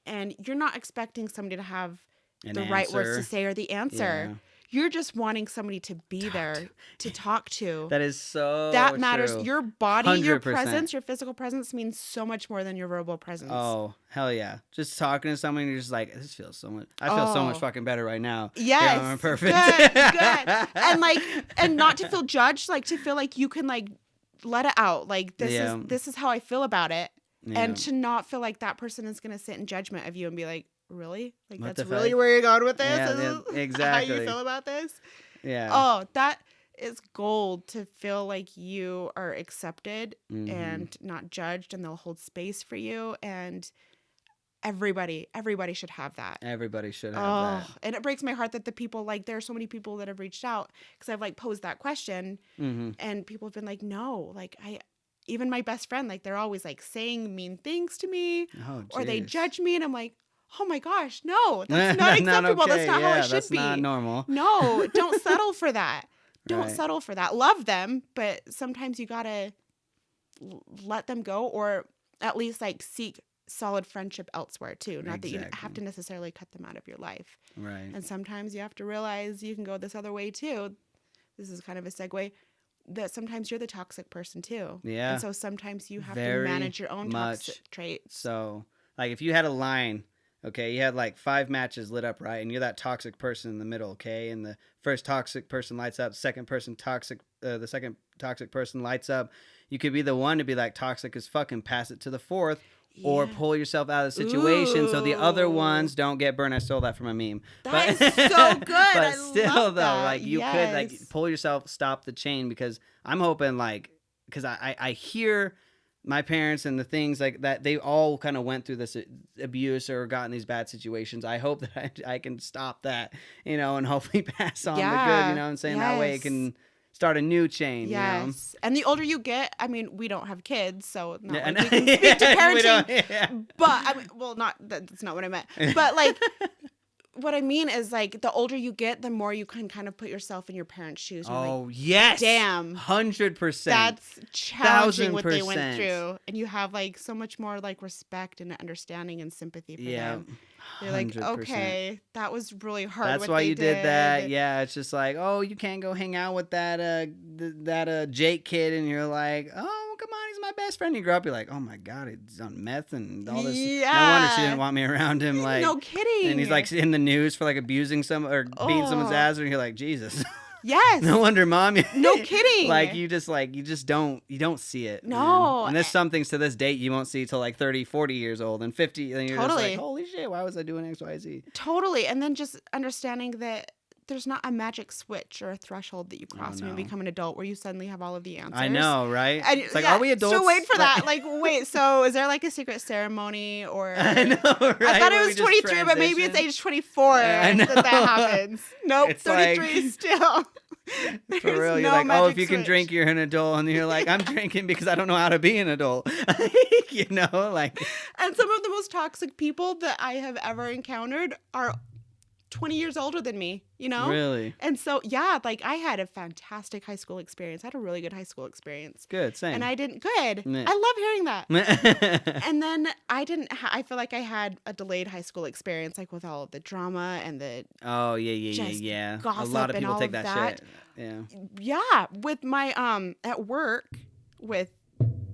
and you're not expecting somebody to have the right words to say or the answer. Yeah. You're just wanting somebody to be there to talk to. That is so That matters. True. Your body, 100%. your presence, your physical presence means so much more than your verbal presence. Oh, hell yeah. Just talking to someone, you're just like, this feels so much. I feel so much fucking better right now. Yes. Yeah, I'm perfect. Good. And like, and not to feel judged, like to feel like you can like let it out. Like this is how I feel about it. Yeah. And to not feel like that person is going to sit in judgment of you and be like, really? Like what that's really where you're going with this? Yeah, exactly. How you feel about this? Yeah. Oh, that is gold to feel like you are accepted and not judged, and they'll hold space for you. And everybody should have that. Everybody should have that. And it breaks my heart that the people, like, there are so many people that have reached out because I've like posed that question and people have been like, no, like even my best friend, like they're always like saying mean things to me or they judge me. And I'm like, oh my gosh, no, that's not acceptable. Okay. That's not how I should that's be. Not normal. No, don't settle for that. Don't Right. settle for that. Love them, but sometimes you gotta let them go, or at least like seek solid friendship elsewhere too. Not that you have to necessarily cut them out of your life. Right. And sometimes you have to realize you can go this other way too. This is kind of a segue. That sometimes you're the toxic person too. Yeah. And so sometimes you have to manage your own toxic traits. So, like, if you had a line, okay, you had like 5 matches lit up, right? And you're that toxic person in the middle, okay? And the first toxic person lights up, the second toxic person lights up. You could be the one to be like toxic as fuck and pass it to the fourth. Yeah. Or pull yourself out of the situation so the other ones don't get burned. I stole that from a meme. That is so good. But I still, love though, that. like you could like pull yourself, stop the chain, because I'm hoping like, because I hear my parents and the things like that, they all kind of went through this abuse or got in these bad situations. I hope that I can stop that, you know, and hopefully pass on the good, you know what I'm saying? Yes. That way it can start a new chain. Yes. You know? And the older you get, I mean, we don't have kids, so not like we can speak to parenting. But I mean, well, that's not what I meant. But like, what I mean is like the older you get, the more you can kind of put yourself in your parents' shoes. Oh, like, yes. Damn. 100%. That's challenging what they 1000%. went through. And you have like so much more like respect and understanding and sympathy for them. You're like, 100%. okay, that was really hard. That's why you did that. Yeah, it's just like, oh, you can't go hang out with that Jake kid, and you're like, oh, come on, he's my best friend. You grow up, you're like, oh my god, he's on meth and all this. Yeah. No wonder she didn't want me around him. Like, no kidding. And he's like in the news for like abusing some or beating someone's ass, and you're like, Jesus. Yes. No wonder, Mom. No kidding. Like you don't see it. No. Man. And there's some things to this date you won't see till like 30, 40 years old, and 50, and you're just like, holy shit, why was I doing X, Y, Z? Totally. And then just understanding that there's not a magic switch or a threshold that you cross when you no. become an adult where you suddenly have all of the answers. I know, right? And, It's like, are we adults? Still wait for that. Like, wait, so is there like a secret ceremony or? I know, right? I thought it Where we was just 23, but maybe it's transition. age 24 I know. that happens. Nope, It's 33 like- still. For There's real, you're no like, oh, magic if you can switch. drink, you're an adult, and you're like, I'm drinking because I don't know how to be an adult. You know, like, And some of the most toxic people that I have ever encountered are 20 years older than me, you know? really And so, yeah, like I had a fantastic high school experience. I had a really good high school experience. good, same. And I didn't, good. Meh. I love hearing that. Meh. And then I didn't, I feel like I had a delayed high school experience, like with all of the drama and the, Oh yeah. Just A gossip lot of and people all take of that, that. shit. Yeah. yeah, with my, at work with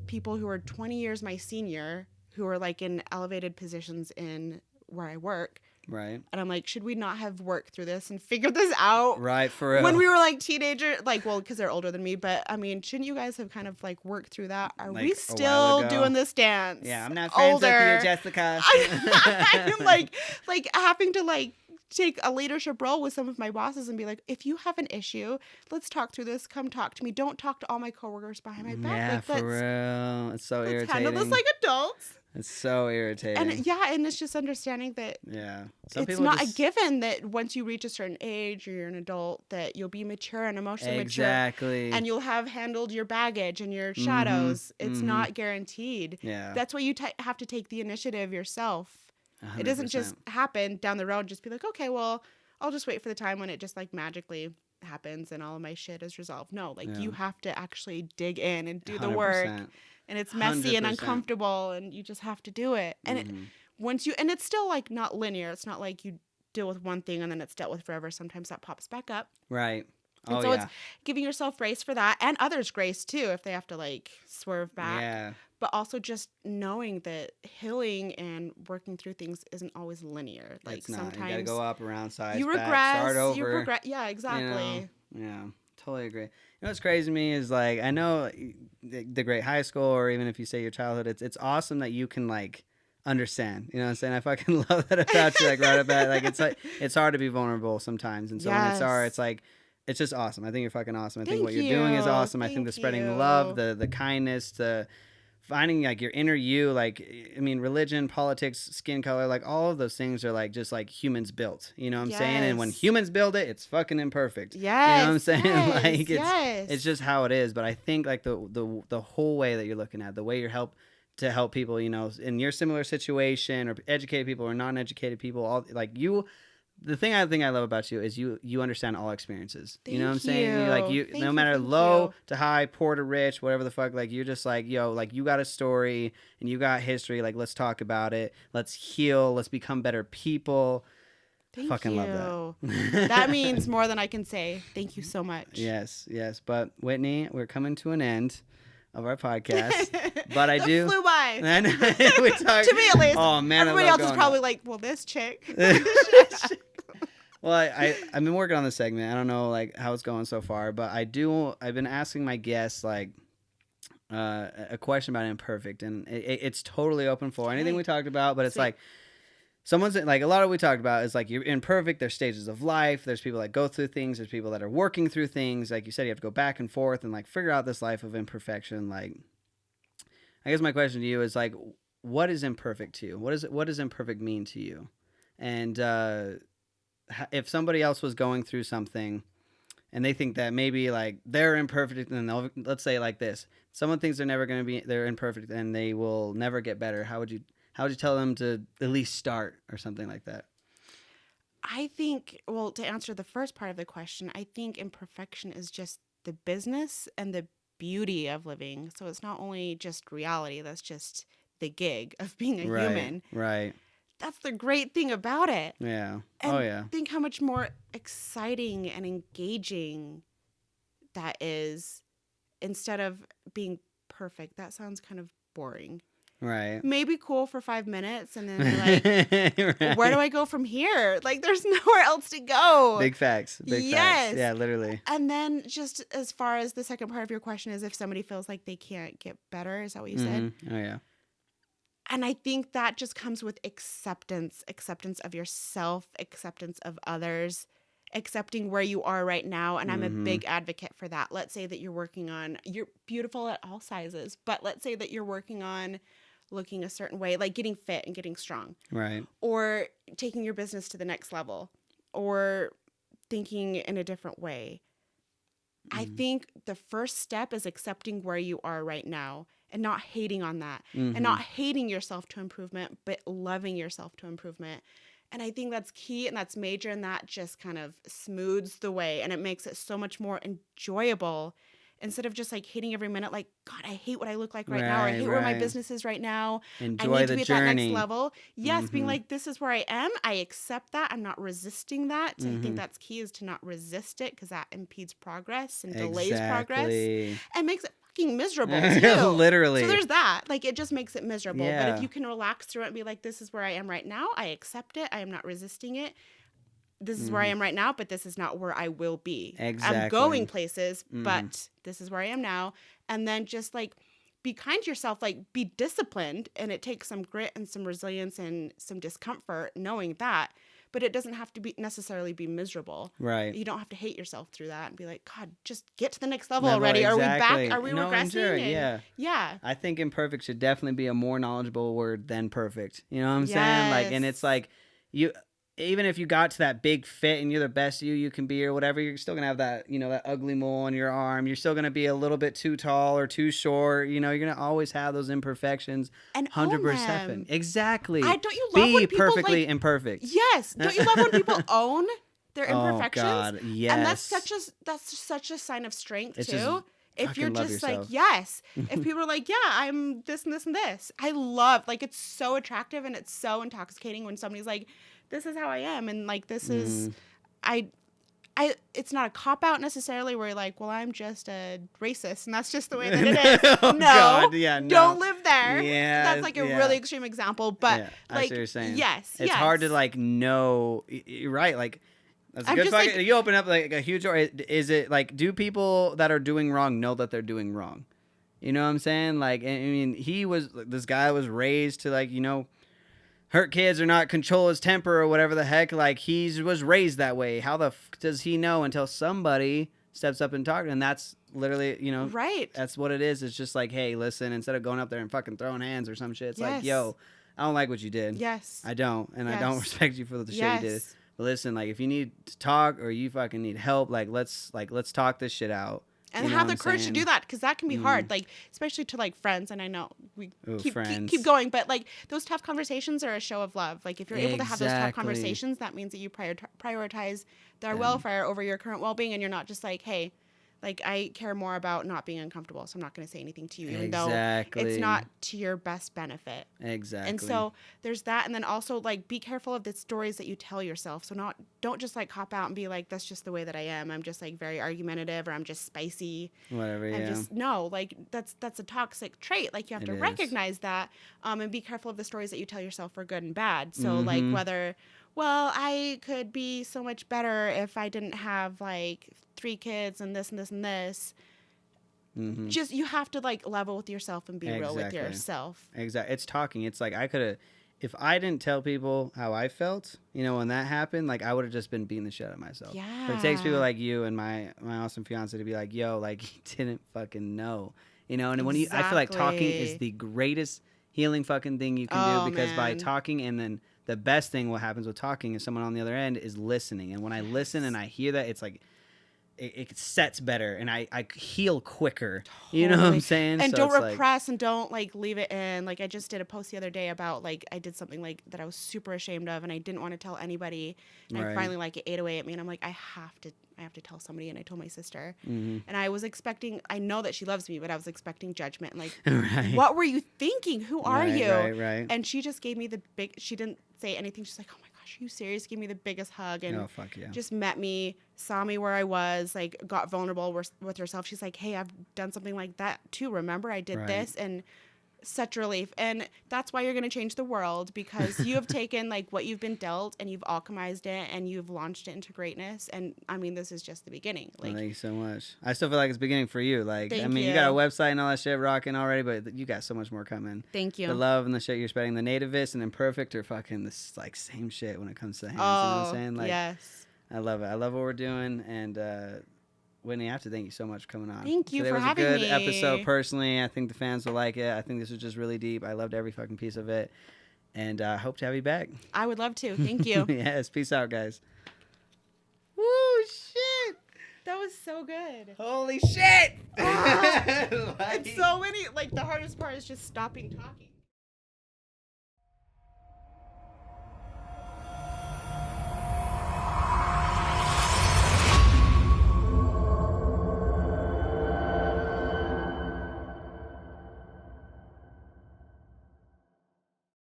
people who are 20 years my senior, who are like in elevated positions in where I work. Right. And I'm like, should we not have worked through this and figured this out? Right, for real. When we were like teenagers, like, well, because they're older than me, but I mean, shouldn't you guys have kind of like worked through that? Are Like, we a while still ago. doing this dance? Yeah, I'm not friends with Older. you, Jessica. I'm like having to like take a leadership role with some of my bosses and be like, if you have an issue, let's talk through this. Come talk to me. Don't talk to all my coworkers behind my back. Yeah, like, for real. It's so let's irritating. handle this like adults. It's so irritating. And yeah, and it's just understanding that yeah. Some it's people not just, a given that once you reach a certain age or you're an adult that you'll be mature and emotionally Exactly. mature and you'll have handled your baggage and your shadows. It's mhm. not guaranteed. Yeah. That's why you have to take the initiative yourself. 100%. It doesn't just happen down the road and just be like, okay, well, I'll just wait for the time when it just like magically happens and all of my shit is resolved. No, like Yeah. you have to actually dig in and do the work. 100%. And it's messy and 100%. uncomfortable and you just have to do it. And it, Mhm. once you, and it's still like not linear. It's not like you deal with one thing and then it's dealt with forever. Sometimes that pops back up. Right. And Oh, so yeah. it's giving yourself grace for that and others grace too if they have to like swerve back. Yeah. But also just knowing that healing and working through things isn't always linear. Like It's not. sometimes You gotta go up, around, size, you back, regress. start over. You progress. Yeah, exactly. You know? Yeah, totally agree. You know what's crazy to me is like I know the great high school or even if you say your childhood, it's awesome that you can like understand. You know what I'm saying? I fucking love that about you. Like right about like it's hard to be vulnerable sometimes, and so when it's hard, Yes. it's like it's just awesome. I think you're fucking awesome. I think Thank what you're doing is you. awesome. I think the Thank spreading the you. love, the kindness, the finding like your inner you, like I mean religion, politics, skin color, like all of those things are like just like humans built, you know what I'm saying? And when Yes. humans build it, it's fucking imperfect. Yes. You know what I'm saying? Yes, Like yes. it's just how it is. But I think like the whole way that you're looking at, the way you're to help people, you know, in your similar situation or educated people or non-educated people, all like you. The thing I think I love about you is you understand all experiences. You know what I'm Thank saying? you. Like you, Thank no you, matter thank low you. to high, poor to rich, whatever the fuck. Like you're just like yo, like you got a story and you got history. Like let's talk about it. Let's heal. Let's become better people. Thank Fucking you. love that. That means more than I can say. Thank you so much. Yes. But Whitney, we're coming to an end of our podcast. But I That do. flew by. And we talk, To me, at least. Oh man, Everybody I else love is going probably like, well, this chick. Well, I've been working on this segment. I don't know like how it's going so far, but I've been asking my guests like a question about imperfect, and it's totally open for anything Okay. we talked about. But it's Sweet. like someone's like a lot of what we talked about is like you're imperfect. There's stages of life. There's people that go through things. There's people that are working through things. Like you said, you have to go back and forth and like figure out this life of imperfection. Like, I guess my question to you is like, what is imperfect to you? What does imperfect mean to you? And if somebody else was going through something and they think that maybe like they're imperfect and let's say like this, someone thinks they're imperfect and they will never get better. How would you tell them to at least start or something like that? I think, well, to answer the first part of the question, I think imperfection is just the business and the beauty of living. So it's not only just reality, that's just the gig of being a human. Right. That's the great thing about it. Yeah. And Oh yeah. think how much more exciting and engaging that is instead of being perfect. That sounds kind of boring. Right. Maybe cool for 5 minutes and then you're like, Right. where do I go from here? Like there's nowhere else to go. Big facts. Big Yes. facts. Yeah, literally. And then just as far as the second part of your question is if somebody feels like they can't get better, is that what you said? Mhm. Oh yeah. And I think that just comes with acceptance of yourself, acceptance of others, accepting where you are right now. And I'm a big advocate for that. Let's say that you're beautiful at all sizes, but let's say that you're working on looking a certain way, like getting fit and getting strong. Right. Or taking your business to the next level, or thinking in a different way. I think the first step is accepting where you are right now and not hating on that and not hating yourself to improvement, but loving yourself to improvement. And I think that's key and that's major, and that just kind of smooths the way and it makes it so much more enjoyable instead of just like hating every minute. Like, God, I hate what I look like right now. Or I hate where my business is right now. Enjoy I need the to be at journey. that next level. Yes, being like, this is where I am. I accept that. I'm not resisting that. I think that's key, is to not resist it, because that impedes progress and delays progress and makes it fucking miserable too. Literally. So there's that. Like, it just makes it miserable. Yeah. But if you can relax through it and be like, this is where I am right now. I accept it. I am not resisting it. This is where I am right now, but this is not where I will be. Exactly. I'm going places, but this is where I am now. And then just like be kind to yourself, like be disciplined. And it takes some grit and some resilience and some discomfort knowing that. But it doesn't have to be necessarily be miserable. Right. You don't have to hate yourself through that and be like, God, just get to the next level already. Exactly. Are we back? Are we regressing? Sure. Yeah. Yeah. I think imperfect should definitely be a more knowledgeable word than perfect. You know what I'm saying? Like, and it's like even if you got to that big fit and you're the best you can be or whatever, you're still going to have that, that ugly mole on your arm. You're still going to be a little bit too tall or too short. You're going to always have those imperfections. And 100%. Exactly. Don't you love when people perfectly imperfect. Yes. Don't you love when people own their imperfections? Oh, God. Yes. And that's such a sign of strength, too. If you're just yourself. Like, yes. If people are like, yeah, I'm this and this and this. I love, like, it's so attractive and it's so intoxicating when somebody's like, this is how I am, and like this is it's not a cop out necessarily where you're like, well, I'm just a racist and that's just the way that it is. Oh, no, God. Yeah, no, don't live there. Yeah, that's like a really extreme example, but I like, see what you're saying. Yes, it's hard to like know. You're right, like. That's a good fucking, you open up like a huge door. Is it like, do people that are doing wrong know that they're doing wrong? You know what I'm saying? Like, I mean, this guy was raised to like, hurt kids or not control his temper or whatever the heck. Like, he was raised that way. How the f does he know until somebody steps up and talks? And that's literally, right. That's what it is. It's just like, hey, listen, instead of going up there and fucking throwing hands or some shit, it's like, yo, I don't like what you did. Yes. I don't. And I don't respect you for the shit you did. But listen, like, if you need to talk or you fucking need help, let's talk this shit out. And have the courage to do that, because that can be hard, like, especially to like friends. And I know we keep going, but like those tough conversations are a show of love. Like, if you're able to have those tough conversations, that means that you prioritize their welfare over your current well-being, and you're not just like, hey, like, I care more about not being uncomfortable, so I'm not going to say anything to you, even though it's not to your best benefit. Exactly. And so there's that. And then also, like, be careful of the stories that you tell yourself. So don't just, like, cop out and be like, that's just the way that I am. I'm just, like, very argumentative, or I'm just spicy. Whatever, No, like, that's a toxic trait. Like, you have to recognize that, and be careful of the stories that you tell yourself for good and bad. So, like, whether... well, I could be so much better if I didn't have, like, 3 kids and this and this and this. Just, you have to, like, level with yourself and be real with yourself. Exactly. It's talking. It's like, I could have, if I didn't tell people how I felt, when that happened, like, I would have just been beating the shit out of myself. Yeah. But it takes people like you and my awesome fiance to be like, yo, like, you didn't fucking know. And when I feel like talking is the greatest healing fucking thing you can do, because by talking, and then the best thing what happens with talking is someone on the other end is listening. And when I listen and I hear that, it's like it sets better, and I heal quicker. Totally. You know what I'm saying? And so don't repress, and don't like leave it in. Like, I just did a post the other day about, like, I did something like that I was super ashamed of, and I didn't want to tell anybody. And I finally, like, it ate away at me, and I'm like, I have to tell somebody. And I told my sister, and I was expecting, I know that she loves me, but I was expecting judgment. Like, what were you thinking? Who are you? Right. And she just gave me she didn't say anything. She's like, oh my gosh, are you serious? Gave me the biggest hug, and just met me, saw me where I was, like, got vulnerable with herself. She's like, hey, I've done something like that too. Remember, I did this, and such relief. And that's why you're going to change the world, because you have taken, like, what you've been dealt, and you've alchemized it, and you've launched it into greatness. And I mean, this is just the beginning. Like, thank you so much. I still feel like it's beginning for you. Like, I mean, you got a website and all that shit rocking already, but you got so much more coming. Thank you. The love and the shit you're spreading. The Nativist and Imperfect are fucking this, like, same shit when it comes to hands. You know what I'm saying? Like, yes. I love it. I love what we're doing. And Whitney, I have to thank you so much for coming on. Thank you Today for was having a good me. episode. Personally, I think the fans will like it. I think this was just really deep. I loved every fucking piece of it. And I hope to have you back. I would love to. Thank you. Yes. Peace out, guys. Woo, shit. That was so good. Holy shit. It's so many. Like, the hardest part is just stopping talking.